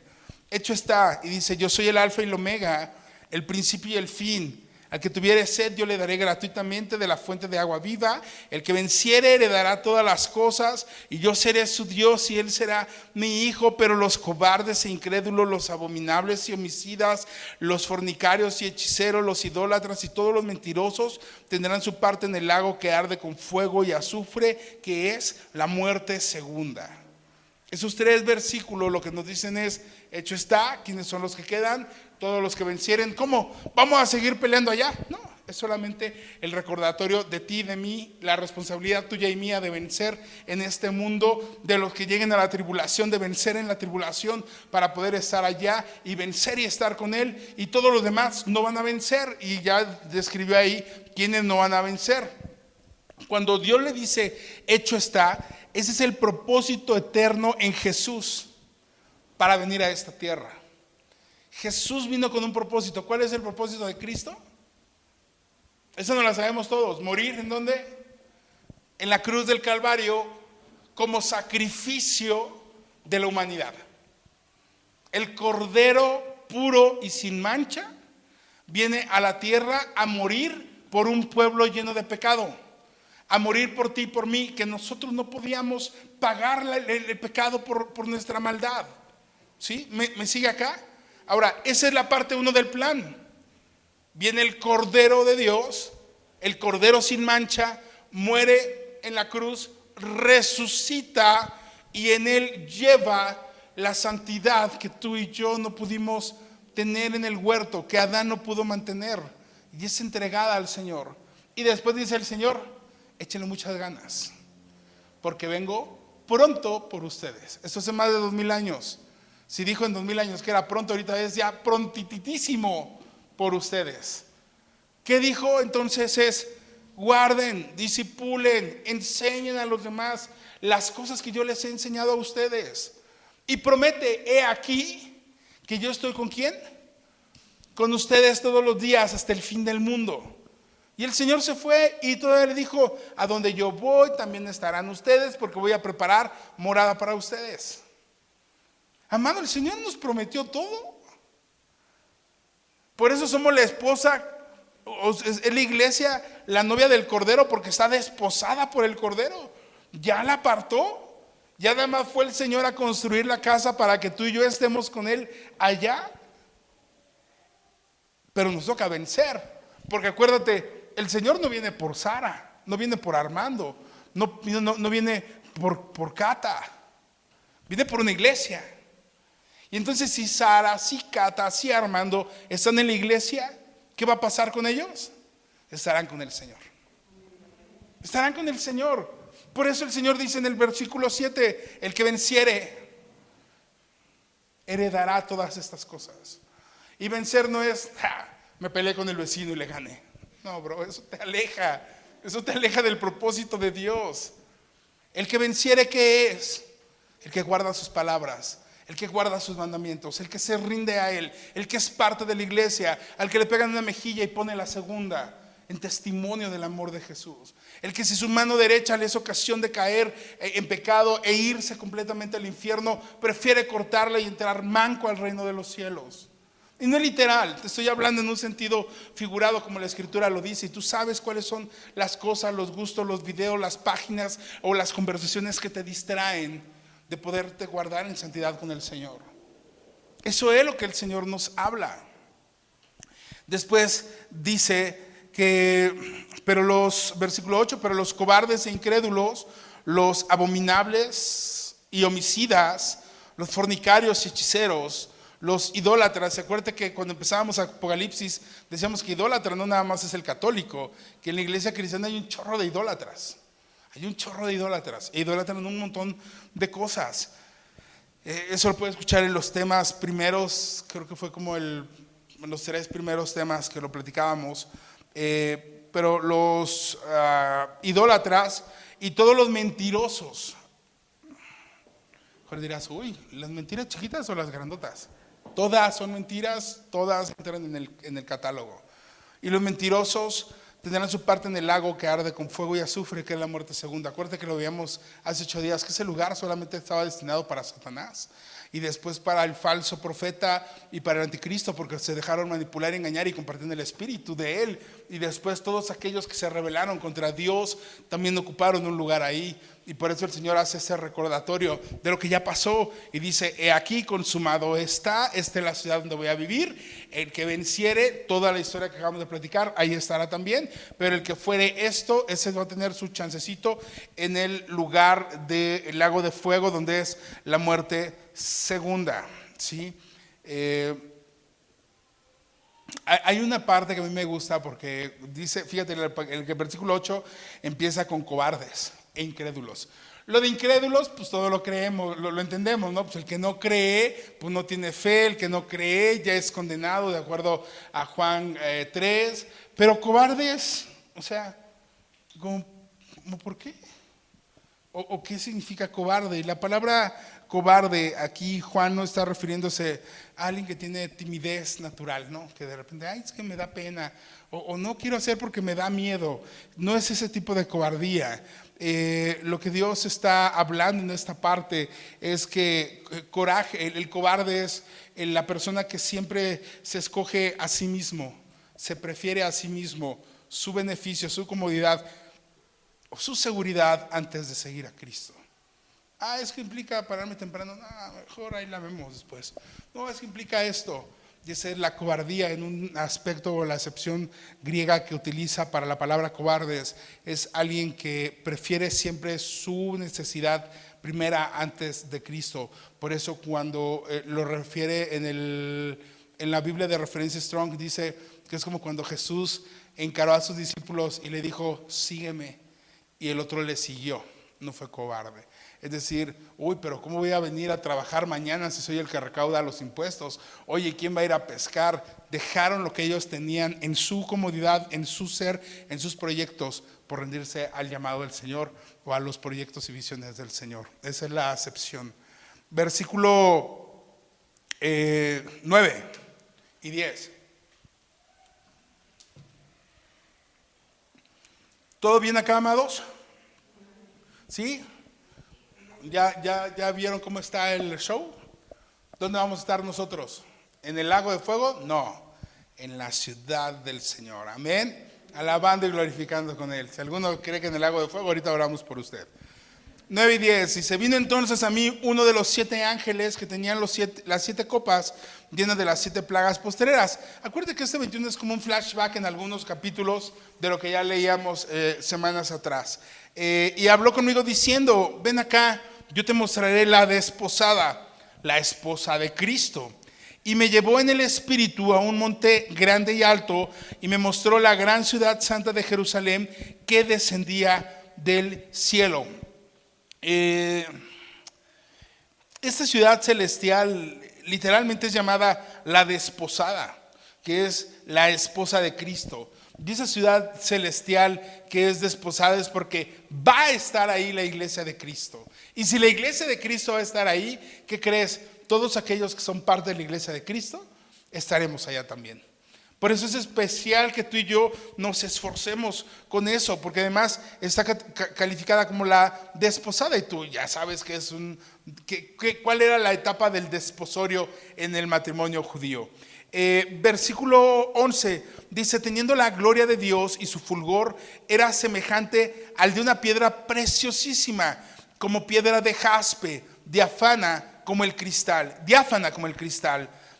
Hecho está, y dice, yo soy el alfa y el omega, el principio y el fin. Al que tuviere sed, yo le daré gratuitamente de la fuente de agua viva. El que venciere heredará todas las cosas, y yo seré su Dios y él será mi hijo. Pero los cobardes e incrédulos, los abominables y homicidas, los fornicarios y hechiceros, los idólatras y todos los mentirosos tendrán su parte en el lago que arde con fuego y azufre, que es la muerte segunda. Esos 3 versículos lo que nos dicen es, hecho está. ¿Quiénes son los que quedan? Todos los que vencieren. ¿Cómo? ¿Vamos a seguir peleando allá? No, es solamente el recordatorio de ti y de mí, la responsabilidad tuya y mía de vencer en este mundo, de los que lleguen a la tribulación, de vencer en la tribulación para poder estar allá y vencer y estar con Él. Y todos los demás no van a vencer, y ya describió ahí quiénes no van a vencer. Cuando Dios le dice, hecho está, ese es el propósito eterno en Jesús para venir a esta tierra. Jesús vino con un propósito. ¿Cuál es el propósito de Cristo? Eso no la sabemos todos. Morir ¿en dónde? En la cruz del Calvario como sacrificio de la humanidad. El Cordero puro y sin mancha viene a la tierra a morir por un pueblo lleno de pecado, a morir por ti y por mí, que nosotros no podíamos pagar el pecado por nuestra maldad. ¿Sí? ¿Me sigue acá? Ahora, esa es la parte 1 del plan. Viene el Cordero de Dios, el Cordero sin mancha, muere en la cruz, resucita y en él lleva la santidad que tú y yo no pudimos tener en el huerto, que Adán no pudo mantener, y es entregada al Señor. Y después dice el Señor: échenle muchas ganas, porque vengo pronto por ustedes. Esto hace más de 2000 años. Si dijo en 2000 años que era pronto, ahorita es ya prontitísimo por ustedes. ¿Qué dijo? Entonces es: guarden, disipulen, enseñen a los demás las cosas que yo les he enseñado a ustedes. Y promete: he aquí que yo estoy ¿con quién? Con ustedes todos los días hasta el fin del mundo. Y el Señor se fue y todavía le dijo: a donde yo voy también estarán ustedes, porque voy a preparar morada para ustedes. Amado, el Señor nos prometió todo. Por eso somos la esposa, es la iglesia, la novia del Cordero, porque está desposada por el Cordero. Ya la apartó. Ya además fue el Señor a construir la casa para que tú y yo estemos con Él allá. Pero nos toca vencer, porque acuérdate, el Señor no viene por Sara, no viene por Armando, no viene por Cata, viene por una iglesia. Y entonces si Sara, si Cata, si Armando están en la iglesia, ¿qué va a pasar con ellos? Estarán con el Señor. Estarán con el Señor. Por eso el Señor dice en el versículo 7: el que venciere heredará todas estas cosas. Y vencer no es: me peleé con el vecino y le gané. No, bro, eso te aleja del propósito de Dios. El que venciere, ¿qué es? El que guarda sus palabras, el que guarda sus mandamientos, el que se rinde a Él, el que es parte de la iglesia, al que le pegan una mejilla y pone la segunda, en testimonio del amor de Jesús. El que si su mano derecha le es ocasión de caer en pecado e irse completamente al infierno, prefiere cortarla y entrar manco al reino de los cielos. Y no es literal, te estoy hablando en un sentido figurado, como la Escritura lo dice. Y tú sabes cuáles son las cosas, los gustos, los videos, las páginas o las conversaciones que te distraen de poderte guardar en santidad con el Señor. Eso es lo que el Señor nos habla. Después dice que, versículo 8, pero los cobardes e incrédulos, los abominables y homicidas, los fornicarios y hechiceros, los idólatras. Se acuerda que cuando empezábamos Apocalipsis decíamos que idólatra no nada más es el católico, que en la iglesia cristiana hay un chorro de idólatras. Hay un chorro de idólatras, e idolatran un montón de cosas. Eso lo puede escuchar en los temas primeros, creo que fue como los 3 primeros temas que lo platicábamos. Pero los idólatras y todos los mentirosos. Ahora dirás: uy, ¿las mentiras chiquitas o las grandotas? Todas son mentiras, todas entran en el catálogo. Y los mentirosos tendrán su parte en el lago que arde con fuego y azufre, que es la muerte segunda. Acuérdate que lo veíamos hace 8 días, que ese lugar solamente estaba destinado para Satanás y después para el falso profeta y para el anticristo, porque se dejaron manipular, engañar y compartir el espíritu de él. Y después todos aquellos que se rebelaron contra Dios también ocuparon un lugar ahí. Y por eso el Señor hace ese recordatorio de lo que ya pasó y dice: he aquí consumado está, esta es la ciudad donde voy a vivir. El que venciere, toda la historia que acabamos de platicar, ahí estará también. Pero el que fuere esto, ese va a tener su chancecito en el lugar del lago de fuego, donde es la muerte segunda. ¿Sí? Hay una parte que a mí me gusta, porque dice, fíjate, el versículo 8 empieza con cobardes e incrédulos. Lo de incrédulos, pues todo lo creemos, lo entendemos, ¿no? Pues el que no cree, pues no tiene fe. El que no cree ya es condenado, de acuerdo a Juan 3. Pero cobardes, o sea, ¿cómo por qué? ¿O qué significa cobarde? Y la palabra cobarde aquí Juan no está refiriéndose a alguien que tiene timidez natural, ¿no? Que de repente, ay, es que me da pena, o no quiero hacer porque me da miedo. No es ese tipo de cobardía. Lo que Dios está hablando en esta parte es que coraje, el cobarde es la persona que siempre se escoge a sí mismo, se prefiere a sí mismo, su beneficio, su comodidad, su seguridad antes de seguir a Cristo. Es que implica pararme temprano. No, mejor ahí la vemos después. No, es que implica esto. Y esa es la cobardía en un aspecto, o la acepción griega que utiliza para la palabra cobardes. Es alguien que prefiere siempre su necesidad primera antes de Cristo. Por eso cuando lo refiere en la Biblia de referencia Strong, dice que es como cuando Jesús encaró a sus discípulos y le dijo, sígueme. Y el otro le siguió, no fue cobarde. Es decir, pero ¿cómo voy a venir a trabajar mañana si soy el que recauda los impuestos? Oye, ¿quién va a ir a pescar? Dejaron lo que ellos tenían en su comodidad, en su ser, en sus proyectos, por rendirse al llamado del Señor o a los proyectos y visiones del Señor. Esa es la acepción. Versículo 9 y 10. ¿Todo bien acá, amados? ¿Sí? ¿Ya vieron cómo está el show? ¿Dónde vamos a estar nosotros? ¿En el lago de fuego? No, en la ciudad del Señor. Amén. Alabando y glorificando con Él. Si alguno cree que en el lago de fuego, ahorita oramos por usted. 9 y 10. Y se vino entonces a mí uno de los 7 ángeles que tenían las 7 copas llenas de las 7 plagas postreras. Acuérdate que este 21 es como un flashback en algunos capítulos de lo que ya leíamos semanas atrás. Y habló conmigo diciendo, ven acá, yo te mostraré la desposada, la esposa de Cristo. Y me llevó en el espíritu a un monte grande y alto y me mostró la gran ciudad santa de Jerusalén que descendía del cielo. Esta ciudad celestial literalmente es llamada la desposada, que es la esposa de Cristo. Y esa ciudad celestial que es desposada es porque va a estar ahí la iglesia de Cristo. Y si la iglesia de Cristo va a estar ahí, ¿qué crees? Todos aquellos que son parte de la iglesia de Cristo estaremos allá también. Por eso es especial que tú y yo nos esforcemos con eso, porque además está calificada como la desposada y tú ya sabes que es cuál era la etapa del desposorio en el matrimonio judío. Versículo 11 dice, teniendo la gloria de Dios y su fulgor era semejante al de una piedra preciosísima, como piedra de jaspe, diáfana como el cristal.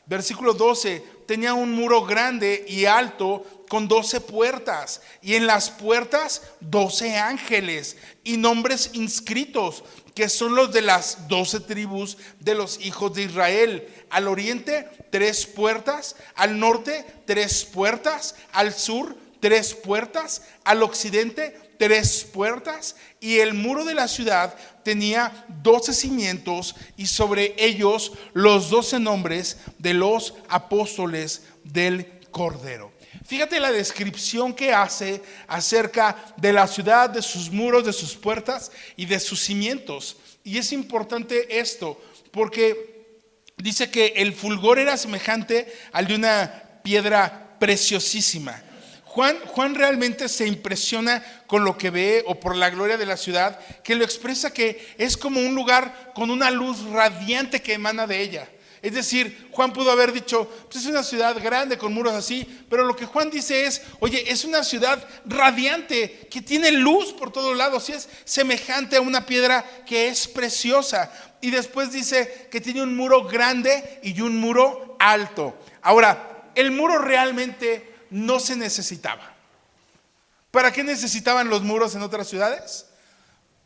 Versículo 12, tenía un muro grande y alto con 12 puertas, y en las puertas 12 ángeles y nombres inscritos, que son los de las 12 tribus de los hijos de Israel. Al oriente 3 puertas, al norte 3 puertas, al sur 3 puertas, al occidente 3 puertas, y el muro de la ciudad tenía 12 cimientos y sobre ellos los 12 nombres de los apóstoles del Cordero. Fíjate la descripción que hace acerca de la ciudad, de sus muros, de sus puertas y de sus cimientos. Y es importante esto porque dice que el fulgor era semejante al de una piedra preciosísima. Juan realmente se impresiona con lo que ve o por la gloria de la ciudad, que lo expresa que es como un lugar con una luz radiante que emana de ella. Es decir, Juan pudo haber dicho, pues es una ciudad grande con muros así, pero lo que Juan dice es, oye, es una ciudad radiante que tiene luz por todos lados y es semejante a una piedra que es preciosa. Y después dice que tiene un muro grande y un muro alto. Ahora, el muro realmente no se necesitaba. ¿Para qué necesitaban los muros en otras ciudades?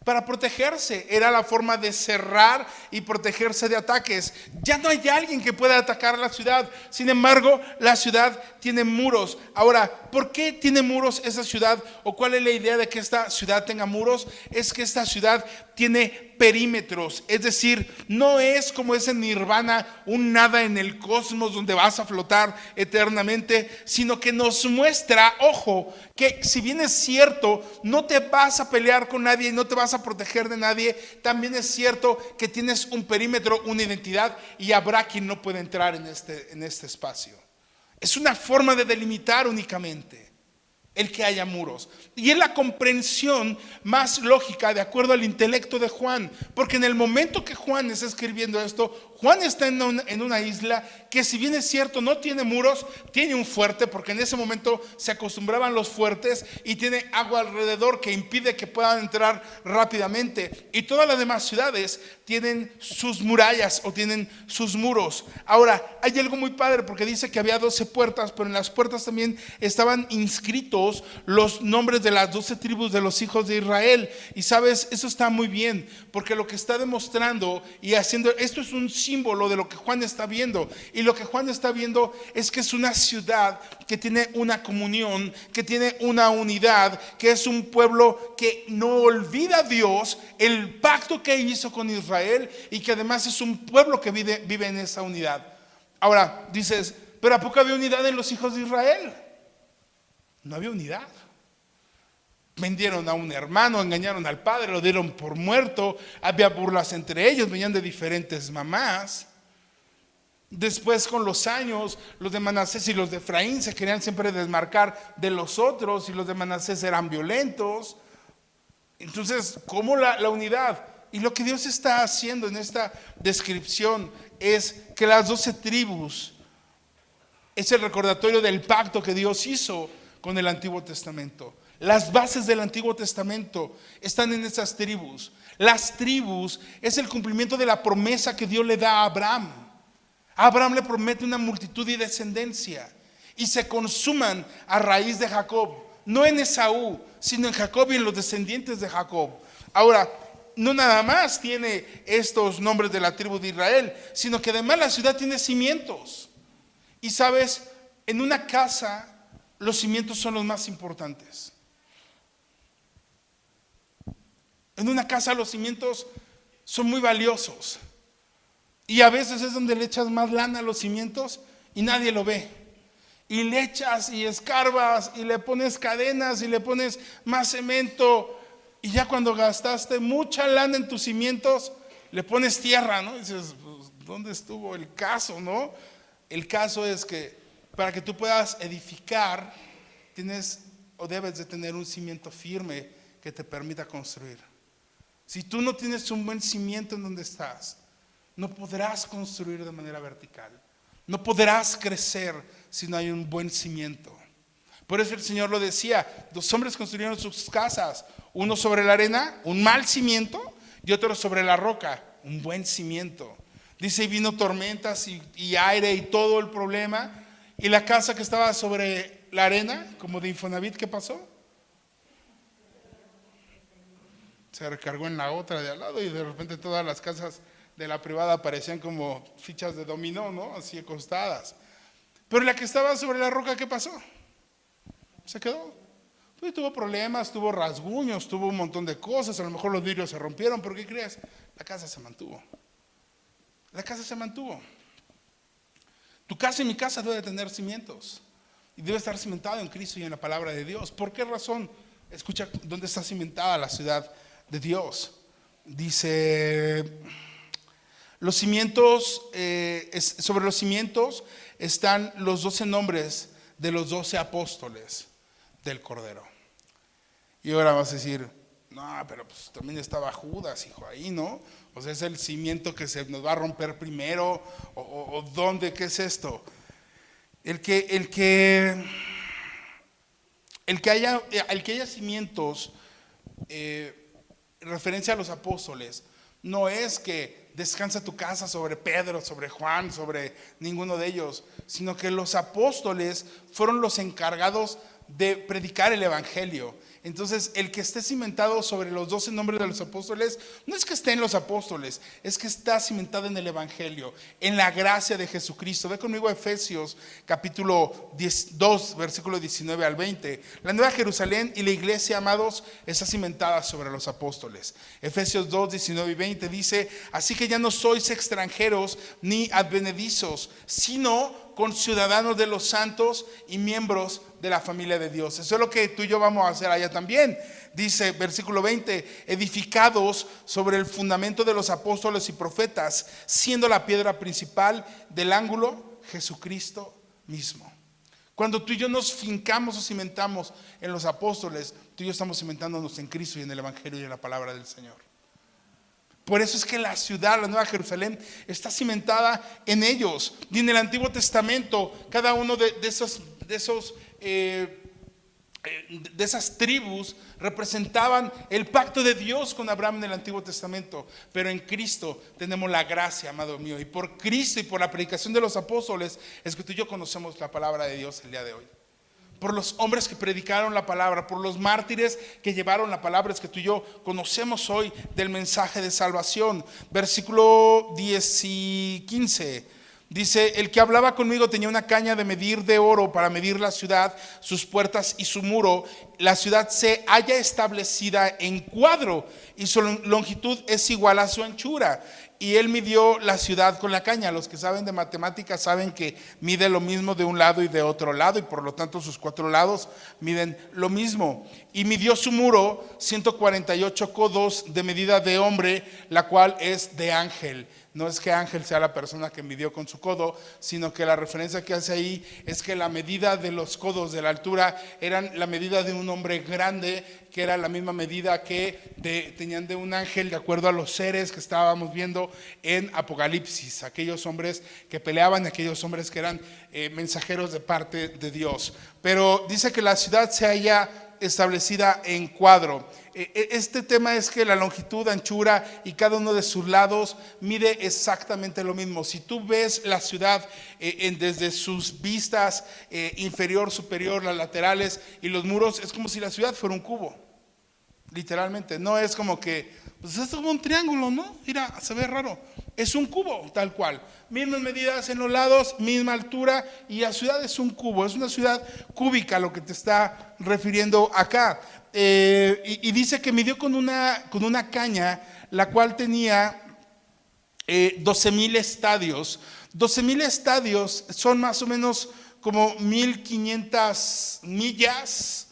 Para protegerse, era la forma de cerrar y protegerse de ataques. Ya no hay alguien que pueda atacar la ciudad. Sin embargo, la ciudad tiene muros. Ahora, ¿por qué tiene muros esa ciudad? ¿O cuál es la idea de que esta ciudad tenga muros? Es que esta ciudad tiene perímetros, es decir, no es como ese nirvana, un nada en el cosmos donde vas a flotar eternamente, sino que nos muestra, ojo, que si bien es cierto, no te vas a pelear con nadie y no te vas a proteger de nadie, también es cierto que tienes un perímetro, una identidad, y habrá quien no pueda entrar en este espacio. Es una forma de delimitar únicamente el que haya muros. Y es la comprensión más lógica de acuerdo al intelecto de Juan, porque en el momento que Juan está escribiendo esto, Juan está en una isla que, si bien es cierto no tiene muros, tiene un fuerte, porque en ese momento se acostumbraban los fuertes, y tiene agua alrededor que impide que puedan entrar rápidamente, y todas las demás ciudades tienen sus murallas o tienen sus muros. Ahora, hay algo muy padre, porque dice que había 12 puertas, pero en las puertas también estaban inscritos los nombres de las 12 tribus de los hijos de Israel. Y sabes, eso está muy bien, porque lo que está demostrando y haciendo, esto es un símbolo de lo que Juan está viendo. Y lo que Juan está viendo es que es una ciudad que tiene una comunión, que tiene una unidad, que es un pueblo que no olvida a Dios, el pacto que hizo con Israel, y que además es un pueblo que vive en esa unidad. Ahora dices, pero ¿a poco había unidad en los hijos de Israel? No había unidad. Vendieron a un hermano, engañaron al padre, lo dieron por muerto, había burlas entre ellos, venían de diferentes mamás. Después, con los años, los de Manasés y los de Efraín se querían siempre desmarcar de los otros, y los de Manasés eran violentos. Entonces, ¿cómo la unidad? Y lo que Dios está haciendo en esta descripción es que las 12 tribus es el recordatorio del pacto que Dios hizo con el Antiguo Testamento. Las bases del Antiguo Testamento están en esas tribus. Las tribus es el cumplimiento de la promesa que Dios le da a Abraham. A Abraham le promete una multitud y descendencia, y se consuman a raíz de Jacob, no en Esaú, sino en Jacob y en los descendientes de Jacob. Ahora, no nada más tiene estos nombres de la tribu de Israel, sino que además la ciudad tiene cimientos. Y sabes, en una casa los cimientos son los más importantes. En una casa los cimientos son muy valiosos, y a veces es donde le echas más lana a los cimientos y nadie lo ve. Y le echas y escarbas y le pones cadenas y le pones más cemento, y ya cuando gastaste mucha lana en tus cimientos, le pones tierra, ¿no? Y dices, pues, ¿dónde estuvo el caso, no? El caso es que para que tú puedas edificar, tienes o debes de tener un cimiento firme que te permita construir. Si tú no tienes un buen cimiento en donde estás, no podrás construir de manera vertical. No podrás crecer si no hay un buen cimiento. Por eso el Señor lo decía: 2 hombres construyeron sus casas, uno sobre la arena, un mal cimiento, y otro sobre la roca, un buen cimiento. Dice, y vino tormentas y aire y todo el problema, y la casa que estaba sobre la arena, como de Infonavit, ¿qué pasó? Se recargó en la otra de al lado, y de repente todas las casas de la privada parecían como fichas de dominó, ¿no? Así acostadas. Pero la que estaba sobre la roca, ¿qué pasó? Se quedó. Pues tuvo problemas, tuvo rasguños, tuvo un montón de cosas, a lo mejor los vidrios se rompieron, pero ¿qué crees? La casa se mantuvo. La casa se mantuvo. Tu casa y mi casa debe tener cimientos, y debe estar cimentado en Cristo y en la palabra de Dios. ¿Por qué razón? Escucha dónde está cimentada la ciudad de Dios. Dice, los cimientos, sobre los cimientos están los 12 nombres de los 12 apóstoles del Cordero. Y ahora vas a decir, no, pero pues también estaba Judas, hijo, ahí, ¿no? O sea, es el cimiento que se nos va a romper primero, o ¿dónde? ¿Qué es esto? El que haya cimientos, referencia a los apóstoles, no es que descansa tu casa sobre Pedro, sobre Juan, sobre ninguno de ellos, sino que los apóstoles fueron los encargados de predicar el evangelio. Entonces, el que esté cimentado sobre los 12 nombres de los apóstoles, no es que esté en los apóstoles, es que está cimentado en el evangelio, en la gracia de Jesucristo. Ve conmigo a Efesios capítulo 2, versículo 19 al 20. La Nueva Jerusalén y la iglesia, amados, está cimentada sobre los apóstoles. Efesios 2, 19 y 20 dice: así que ya no sois extranjeros ni advenedizos, sino conciudadanos de los santos y miembros de la familia de Dios. Eso es lo que tú y yo vamos a hacer allá también. Dice versículo 20: edificados sobre el fundamento de los apóstoles y profetas, siendo la piedra principal del ángulo Jesucristo mismo. Cuando tú y yo nos fincamos o cimentamos en los apóstoles, tú y yo estamos cimentándonos en Cristo y en el evangelio y en la palabra del Señor. Por eso es que la ciudad, la Nueva Jerusalén, está cimentada en ellos. Y en el Antiguo Testamento, cada uno de esas tribus representaban el pacto de Dios con Abraham en el Antiguo Testamento. Pero en Cristo tenemos la gracia, amado mío. Y por Cristo y por la predicación de los apóstoles es que tú y yo conocemos la palabra de Dios el día de hoy. Por los hombres que predicaron la palabra, por los mártires que llevaron la palabra, es que tú y yo conocemos hoy del mensaje de salvación. Versículo 10 y 15 dice: el que hablaba conmigo tenía una caña de medir de oro para medir la ciudad, sus puertas y su muro. La ciudad se halla establecida en cuadro y su longitud es igual a su anchura. Y él midió la ciudad con la caña. Los que saben de matemáticas saben que mide lo mismo de un lado y de otro lado, y por lo tanto sus 4 lados miden lo mismo. Y midió su muro 148 codos de medida de hombre, la cual es de ángel. No es que ángel sea la persona que midió con su codo, sino que la referencia que hace ahí es que la medida de los codos de la altura eran la medida de un hombre grande, que era la misma medida que tenían de un ángel, de acuerdo a los seres que estábamos viendo en Apocalipsis, aquellos hombres que peleaban, aquellos hombres que eran mensajeros de parte de Dios. Pero dice que la ciudad se halla establecida en cuadro. Este tema es que la longitud, anchura y cada uno de sus lados mide exactamente lo mismo. Si tú ves la ciudad desde sus vistas inferior, superior, las laterales y los muros, es como si la ciudad fuera un cubo, literalmente. No es como que, pues esto es como un triángulo, ¿no? Mira, se ve raro. Es un cubo, tal cual. Mismas medidas en los lados, misma altura, y la ciudad es un cubo, es una ciudad cúbica lo que te está refiriendo acá. Y dice que midió con una caña, la cual tenía 12,000 estadios. 12,000 estadios son más o menos como 1,500 millas.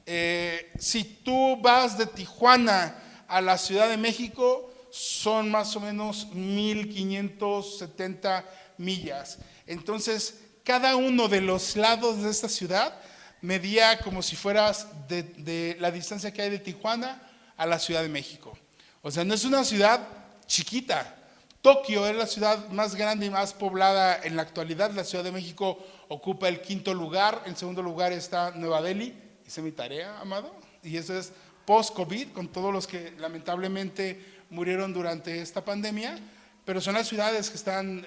Si tú vas de Tijuana a la Ciudad de México, son más o menos 1,570 millas. Entonces, cada uno de los lados de esta ciudad medía como si fueras de la distancia que hay de Tijuana a la Ciudad de México. O sea, no es una ciudad chiquita. Tokio es la ciudad más grande y más poblada en la actualidad. La Ciudad de México ocupa el 5º lugar. En segundo lugar está Nueva Delhi. Hice mi tarea, amado. Y eso es post-COVID, con todos los que lamentablemente murieron durante esta pandemia. Pero son las ciudades que están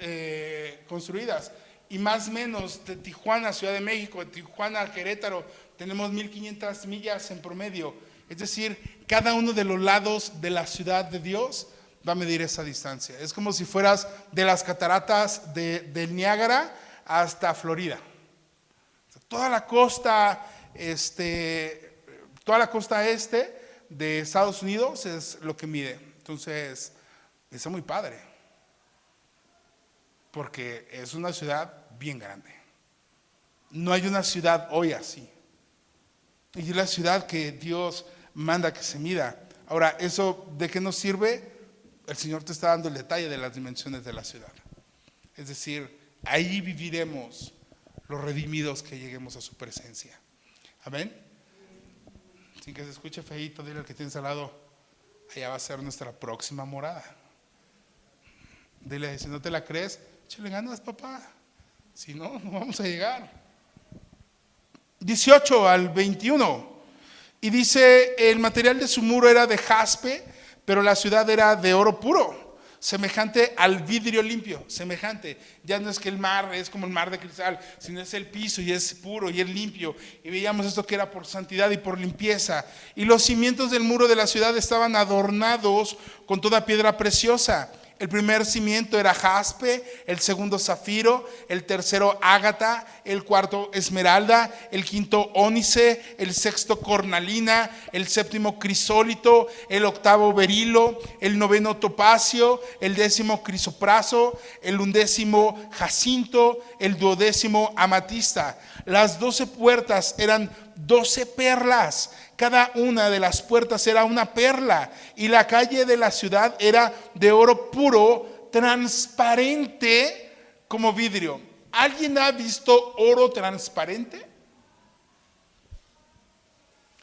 construidas. Y más o menos de Tijuana a Ciudad de México, de Tijuana a Querétaro, tenemos 1,500 millas en promedio. Es decir, cada uno de los lados de la ciudad de Dios va a medir esa distancia. Es como si fueras de las cataratas del Niágara hasta Florida. Toda la costa este de Estados Unidos es lo que mide. Entonces, está muy padre, porque es una ciudad bien grande. No hay una ciudad hoy así. Y es la ciudad que Dios manda que se mida. Ahora, ¿eso de qué nos sirve? El Señor te está dando el detalle de las dimensiones de la ciudad. Es decir, ahí viviremos los redimidos que lleguemos a su presencia. Amén. Sin que se escuche feíto, dile al que tienes al lado: allá va a ser nuestra próxima morada. Dile, si no te la crees, échale ganas, papá. Si no, no vamos a llegar. 18 al 21. Y dice: el material de su muro era de jaspe, pero la ciudad era de oro puro. semejante al vidrio limpio, semejante. Ya no es que el mar es como el mar de cristal, sino es el piso y es puro y es limpio. Y veíamos esto que era por santidad y por limpieza. Y los cimientos del muro de la ciudad estaban adornados con toda piedra preciosa. El primer cimiento era jaspe, el segundo zafiro, el tercero ágata, el cuarto esmeralda, el quinto ónice, el sexto cornalina, el séptimo crisólito, el octavo berilo, el noveno topacio, el décimo crisopraso, el undécimo jacinto, el duodécimo amatista. Las 12 puertas eran 12 perlas. Cada una de las puertas era una perla, y la calle de la ciudad era de oro puro, transparente como vidrio. ¿Alguien ha visto oro transparente?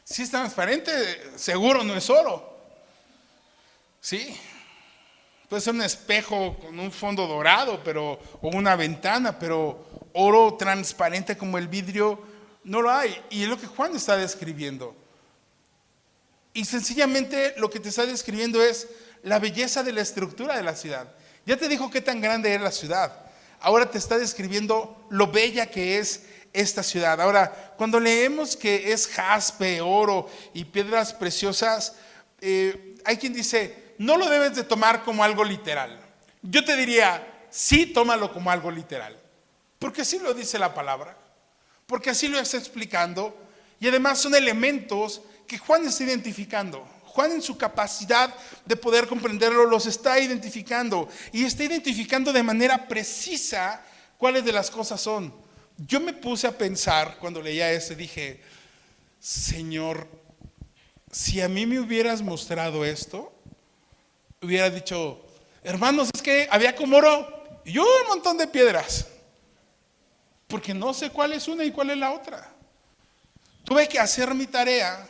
Si es transparente, seguro no es oro. Sí, puede ser un espejo con un fondo dorado, o una ventana, pero oro transparente como el vidrio no lo hay. Y es lo que Juan está describiendo. Y sencillamente lo que te está describiendo es la belleza de la estructura de la ciudad. Ya te dijo qué tan grande es la ciudad. Ahora te está describiendo lo bella que es esta ciudad. Ahora, cuando leemos que es jaspe, oro y piedras preciosas, hay quien dice, no lo debes de tomar como algo literal. Yo te diría, sí, tómalo como algo literal. Porque así lo dice la palabra. Porque así lo está explicando. Y además son elementos que Juan está identificando. Juan, en su capacidad de poder comprenderlo, los está identificando. Y está identificando de manera precisa cuáles de las cosas son. Yo me puse a pensar cuando leía esto y dije, Señor, si a mí me hubieras mostrado esto, hubiera dicho, hermanos, es que había como oro y un montón de piedras, porque no sé cuál es una y cuál es la otra. Tuve que hacer mi tarea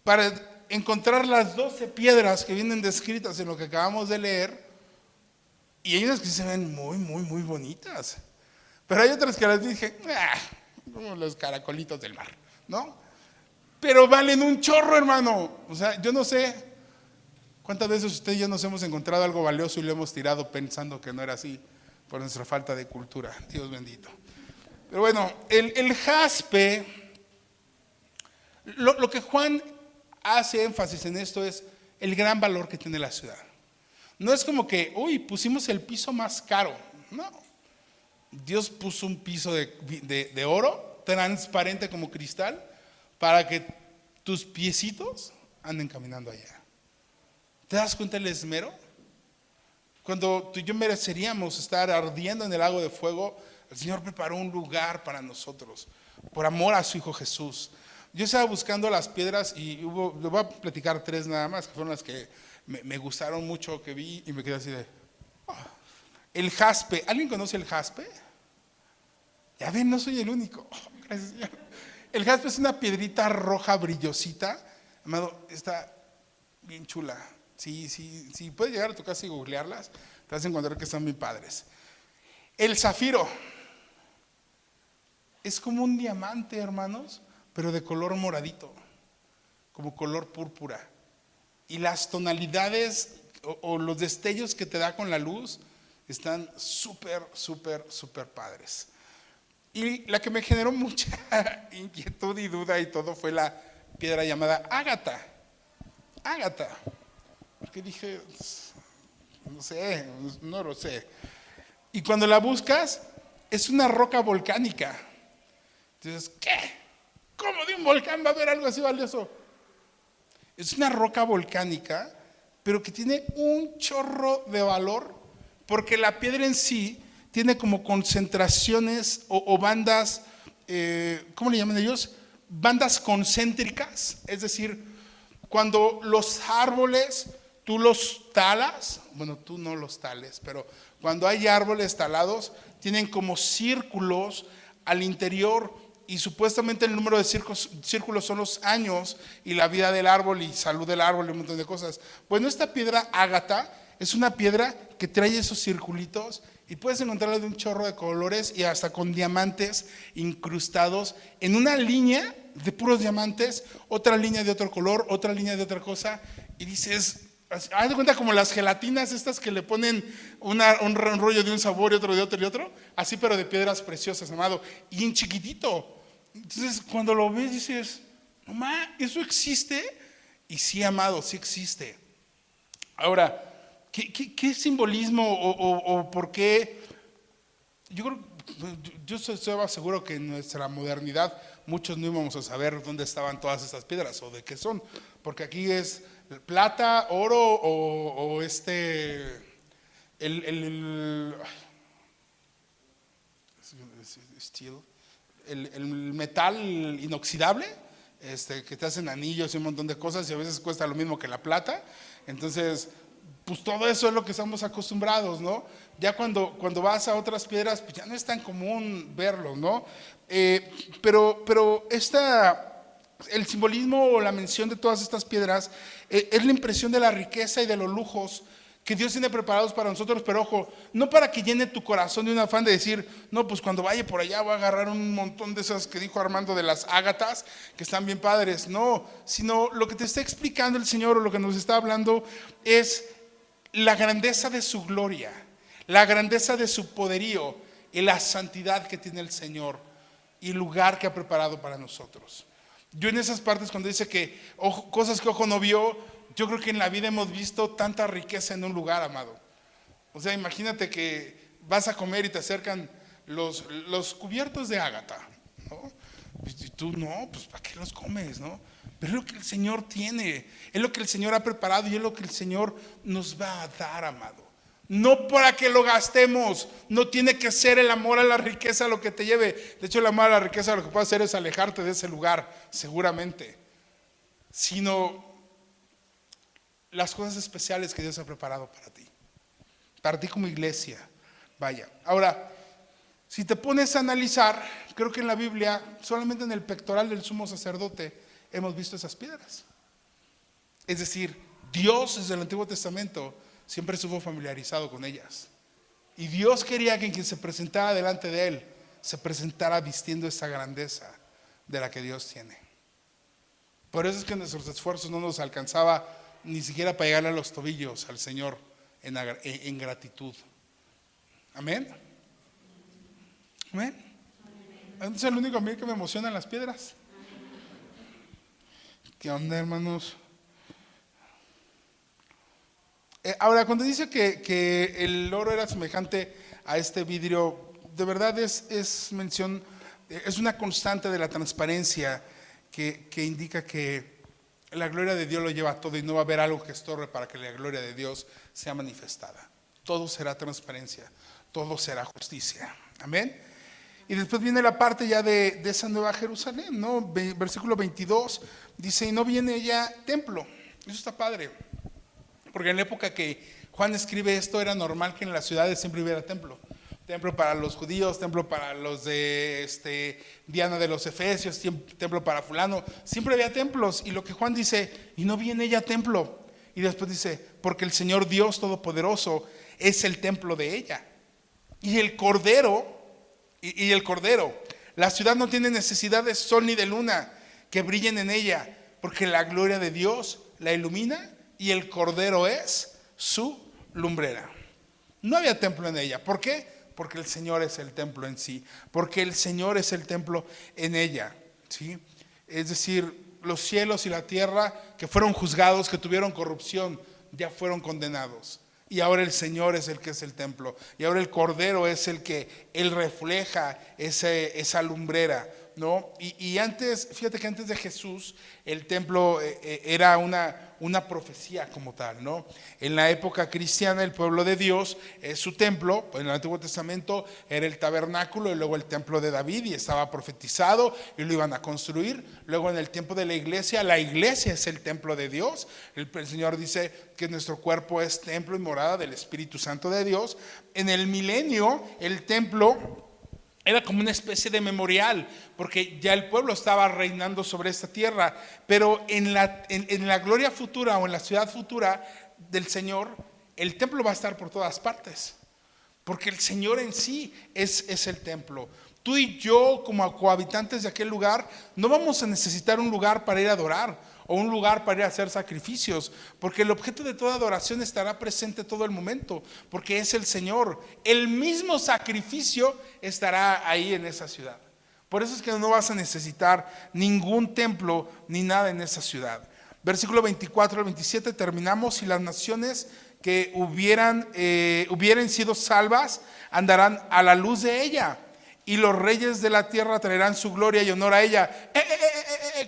para encontrar las 12 piedras que vienen descritas en lo que acabamos de leer, y hay unas que se ven muy, muy, muy bonitas, pero hay otras que las dije, como los caracolitos del mar, ¿no? Pero valen un chorro, hermano. O sea, yo no sé cuántas veces usted y yo nos hemos encontrado algo valioso y lo hemos tirado pensando que no era así por nuestra falta de cultura. Dios bendito. Pero bueno, el jaspe, lo que Juan hace énfasis en esto es el gran valor que tiene la ciudad. No es como que, pusimos el piso más caro. No. Dios puso un piso de oro, transparente como cristal, para que tus piecitos anden caminando allá. ¿Te das cuenta el esmero? Cuando tú y yo mereceríamos estar ardiendo en el lago de fuego, el Señor preparó un lugar para nosotros, por amor a su Hijo Jesús. Yo estaba buscando las piedras y le voy a platicar 3 nada más, que fueron las que me gustaron mucho, que vi y me quedé así de... El jaspe, ¿alguien conoce el jaspe? Ya ven, no soy el único. Gracias, Señor. El jaspe es una piedrita roja brillosita, amado, está bien chula. Si puedes llegar a tu casa y googlearlas, te vas a encontrar que están bien padres. El zafiro es como un diamante, hermanos, pero de color moradito, como color púrpura. Y las tonalidades o los destellos que te da con la luz están súper, súper, súper padres. Y la que me generó mucha inquietud y duda y todo fue la piedra llamada ágata. Ágata. Porque dije, no sé, no lo sé. Y cuando la buscas, es una roca volcánica. Entonces, ¿qué? ¿Cómo de un volcán va a haber algo así valioso? Es una roca volcánica, pero que tiene un chorro de valor, porque la piedra en sí tiene como concentraciones o bandas, ¿cómo le llaman ellos? Bandas concéntricas. Es decir, cuando los árboles tú los talas, bueno, tú no los tales, pero cuando hay árboles talados, tienen como círculos al interior, y supuestamente el número de círculos son los años y la vida del árbol y salud del árbol y un montón de cosas. Bueno, esta piedra ágata es una piedra que trae esos circulitos y puedes encontrarla de un chorro de colores y hasta con diamantes incrustados en una línea de puros diamantes, otra línea de otro color, otra línea de otra cosa, y dices, Haz de cuenta como las gelatinas estas que le ponen un rollo de un sabor y otro de otro y otro, así pero de piedras preciosas, amado, y en chiquitito. Entonces cuando lo ves dices, no ma, ¿eso existe? Y sí, amado, sí existe. Ahora, ¿qué simbolismo o por qué? Yo estoy seguro que en nuestra modernidad muchos no íbamos a saber dónde estaban todas estas piedras o de qué son, porque aquí es plata, oro o el steel, el metal inoxidable, que te hacen anillos y un montón de cosas y a veces cuesta lo mismo que la plata. Entonces, pues todo eso es lo que estamos acostumbrados, ¿no? Ya cuando vas a otras piedras, pues ya no es tan común verlo, ¿no? Pero el simbolismo o la mención de todas estas piedras es la impresión de la riqueza y de los lujos que Dios tiene preparados para nosotros, pero ojo, no para que llene tu corazón de un afán de decir, no, pues cuando vaya por allá voy a agarrar un montón de esas que dijo Armando de las ágatas, que están bien padres, no, sino lo que te está explicando el Señor o lo que nos está hablando es la grandeza de su gloria, la grandeza de su poderío y la santidad que tiene el Señor y el lugar que ha preparado para nosotros. Yo en esas partes cuando dice que cosas que ojo no vio, yo creo que en la vida hemos visto tanta riqueza en un lugar, amado. O sea, imagínate que vas a comer y te acercan los cubiertos de ágata, ¿no? Y tú, no, pues ¿para qué los comes, no? Pero es lo que el Señor tiene, es lo que el Señor ha preparado y es lo que el Señor nos va a dar, amado. No para que lo gastemos, no tiene que ser el amor a la riqueza lo que te lleve. De hecho, el amor a la riqueza lo que puede hacer es alejarte de ese lugar, seguramente. Sino las cosas especiales que Dios ha preparado para ti como iglesia. Vaya, ahora, si te pones a analizar, creo que en la Biblia, solamente en el pectoral del sumo sacerdote, hemos visto esas piedras. Es decir, Dios desde el Antiguo Testamento siempre estuvo familiarizado con ellas. Y Dios quería que quien se presentara delante de Él, se presentara vistiendo esa grandeza de la que Dios tiene. Por eso es que nuestros esfuerzos no nos alcanzaba ni siquiera para llegarle a los tobillos al Señor en gratitud. Amén. Amén. Es el único a mí que me emocionan las piedras. ¿Qué onda, hermanos? Ahora, cuando dice que el oro era semejante a este vidrio, de verdad es mención, es una constante de la transparencia que indica que la gloria de Dios lo lleva todo y no va a haber algo que estorbe para que la gloria de Dios sea manifestada. Todo será transparencia, todo será justicia. Amén. Y después viene la parte ya de esa nueva Jerusalén, ¿no? Versículo 22 dice, y no viene ya templo. Eso está padre, porque en la época que Juan escribe esto era normal que en las ciudades siempre hubiera templo. Templo para los judíos, templo para los de Diana de los Efesios, templo para fulano. Siempre había templos. Y lo que Juan dice, y no viene ya templo. Y después dice, porque el Señor Dios Todopoderoso es el templo de ella. Y el Cordero, la ciudad no tiene necesidad de sol ni de luna que brillen en ella, porque la gloria de Dios la ilumina y el Cordero es su lumbrera. No había templo en ella. ¿Por qué? Porque el Señor es el templo en sí, porque el Señor es el templo en ella, ¿sí? Es decir, los cielos y la tierra que fueron juzgados, que tuvieron corrupción, ya fueron condenados. Y ahora el Señor es el que es el templo. Y ahora el Cordero es el que Él refleja esa lumbrera, ¿no? Y antes, fíjate que antes de Jesús, el templo era una profecía como tal, ¿no? En la época cristiana, el pueblo de Dios, su templo, en el Antiguo Testamento, era el tabernáculo y luego el templo de David, y estaba profetizado y lo iban a construir. Luego en el tiempo de la iglesia es el templo de Dios. El Señor dice que nuestro cuerpo es templo y morada del Espíritu Santo de Dios. En el milenio, el templo era como una especie de memorial, porque ya el pueblo estaba reinando sobre esta tierra. Pero en la gloria futura o en la ciudad futura del Señor, el templo va a estar por todas partes, porque el Señor en sí es el templo. Tú y yo, como cohabitantes de aquel lugar, no vamos a necesitar un lugar para ir a adorar. o un lugar para ir a hacer sacrificios, porque el objeto de toda adoración estará presente todo el momento, porque es el Señor. El mismo sacrificio estará ahí en esa ciudad. Por eso es que no vas a necesitar ningún templo ni nada en esa ciudad. Versículo 24 al 27 terminamos. Y las naciones que hubieran sido salvas andarán a la luz de ella, y los reyes de la tierra traerán su gloria y honor a ella.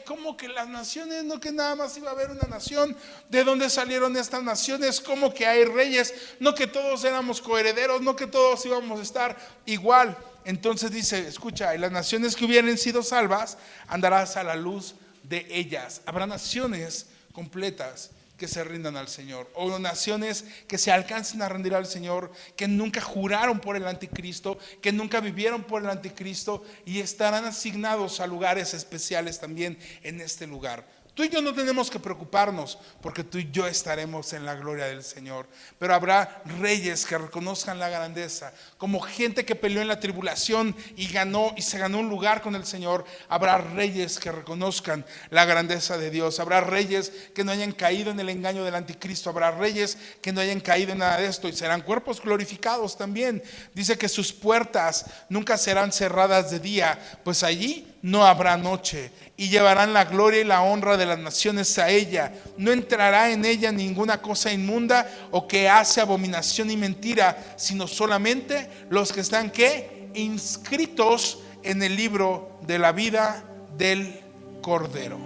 ¿Cómo que las naciones? No, que nada más iba a haber una nación. ¿De dónde salieron estas naciones? ¿Cómo que hay reyes? No, que todos éramos coherederos, no, que todos íbamos a estar igual. Entonces dice, escucha, y las naciones que hubieran sido salvas andarás a la luz de ellas. Habrá naciones completas que se rindan al Señor, o naciones que se alcancen a rendir al Señor, que nunca juraron por el anticristo, que nunca vivieron por el anticristo, y estarán asignados a lugares especiales también en este lugar. Tú y yo no tenemos que preocuparnos, porque tú y yo estaremos en la gloria del Señor. Pero habrá reyes que reconozcan la grandeza, como gente que peleó en la tribulación y se ganó un lugar con el Señor. Habrá reyes que reconozcan la grandeza de Dios. Habrá reyes que no hayan caído en el engaño del anticristo. Habrá reyes que no hayan caído en nada de esto, y serán cuerpos glorificados también. Dice que sus puertas nunca serán cerradas de día, pues allí no habrá noche, y llevarán la gloria y la honra de las naciones a ella. No entrará en ella ninguna cosa inmunda o que hace abominación y mentira, sino solamente los que están ¿qué? Inscritos en el libro de la vida del Cordero.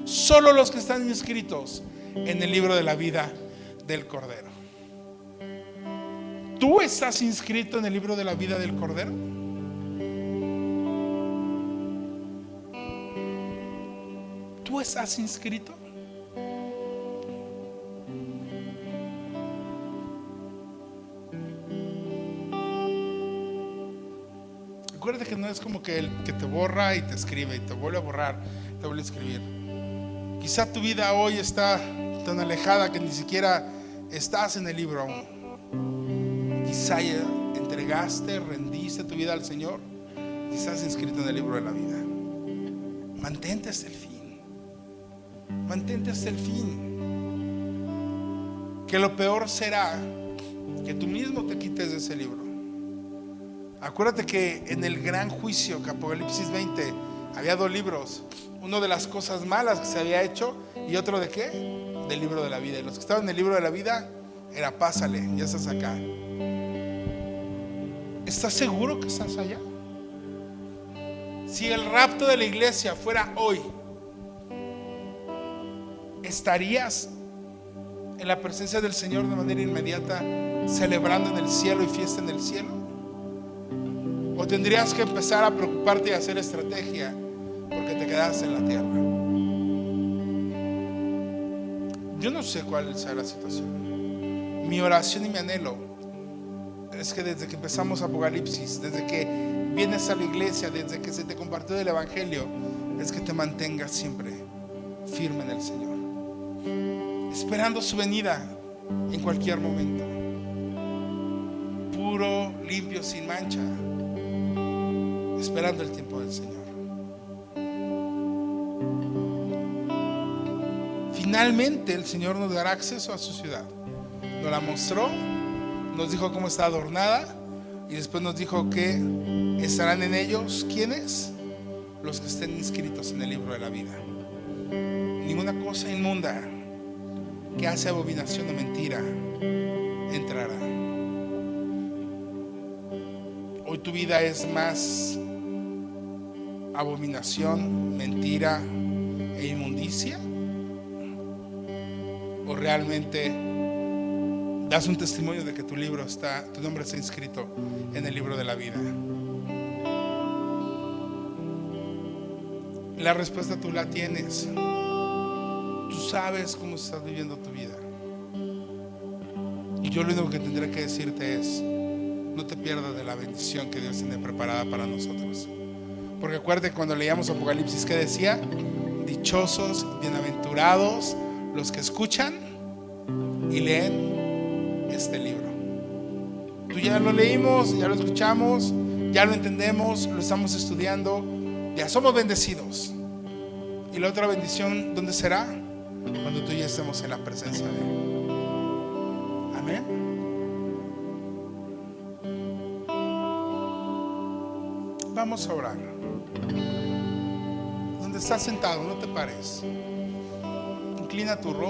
Solo los que están inscritos en el libro de la vida del Cordero. ¿Tú estás inscrito en el libro de la vida del Cordero? ¿Tú estás inscrito? Acuérdate que no es como que el que te borra y te escribe y te vuelve a borrar, te vuelve a escribir. Quizá tu vida hoy está tan alejada que ni siquiera estás en el libro aún. Quizá ya entregaste, rendiste tu vida al Señor, y estás inscrito en el libro de la vida. Mantente hasta el fin. Mantente hasta el fin. Que lo peor será que tú mismo te quites de ese libro. Acuérdate que en el gran juicio, que Apocalipsis 20, había dos libros. Uno de las cosas malas que se había hecho, y otro de qué? Del libro de la vida. Y los que estaban en el libro de la vida era pásale, ya estás acá. ¿Estás seguro que estás allá? Si el rapto de la iglesia fuera hoy, ¿estarías en la presencia del Señor de manera inmediata, celebrando en el cielo y fiesta en el cielo? ¿O tendrías que empezar a preocuparte y hacer estrategia porque te quedaste en la tierra? Yo no sé cuál será la situación. Mi oración y mi anhelo es que desde que empezamos Apocalipsis, desde que vienes a la iglesia, desde que se te compartió el evangelio, es que te mantengas siempre firme en el Señor, esperando su venida en cualquier momento, puro, limpio, sin mancha, esperando el tiempo del Señor. Finalmente el Señor nos dará acceso a su ciudad. Nos la mostró, nos dijo cómo está adornada, y después nos dijo que estarán en ellos ¿quiénes? Los que estén inscritos en el libro de la vida. Ninguna cosa inmunda que hace abominación o mentira entrará. Hoy tu vida es más abominación, mentira e inmundicia, o realmente das un testimonio de que tu nombre está inscrito en el libro de la vida. La respuesta tú la tienes. Tú sabes cómo estás viviendo tu vida. Y yo lo único que tendré que decirte es: no te pierdas de la bendición que Dios tiene preparada para nosotros. Porque acuérdate, cuando leíamos Apocalipsis, ¿qué decía? Dichosos, bienaventurados los que escuchan y leen este libro. Tú ya lo leímos, ya lo escuchamos, ya lo entendemos, lo estamos estudiando, ya somos bendecidos. Y la otra bendición, ¿dónde será? Cuando tú y yo estemos en la presencia de Él. Amén. Vamos a orar. Donde estás sentado, no te pares. Inclina tu rostro.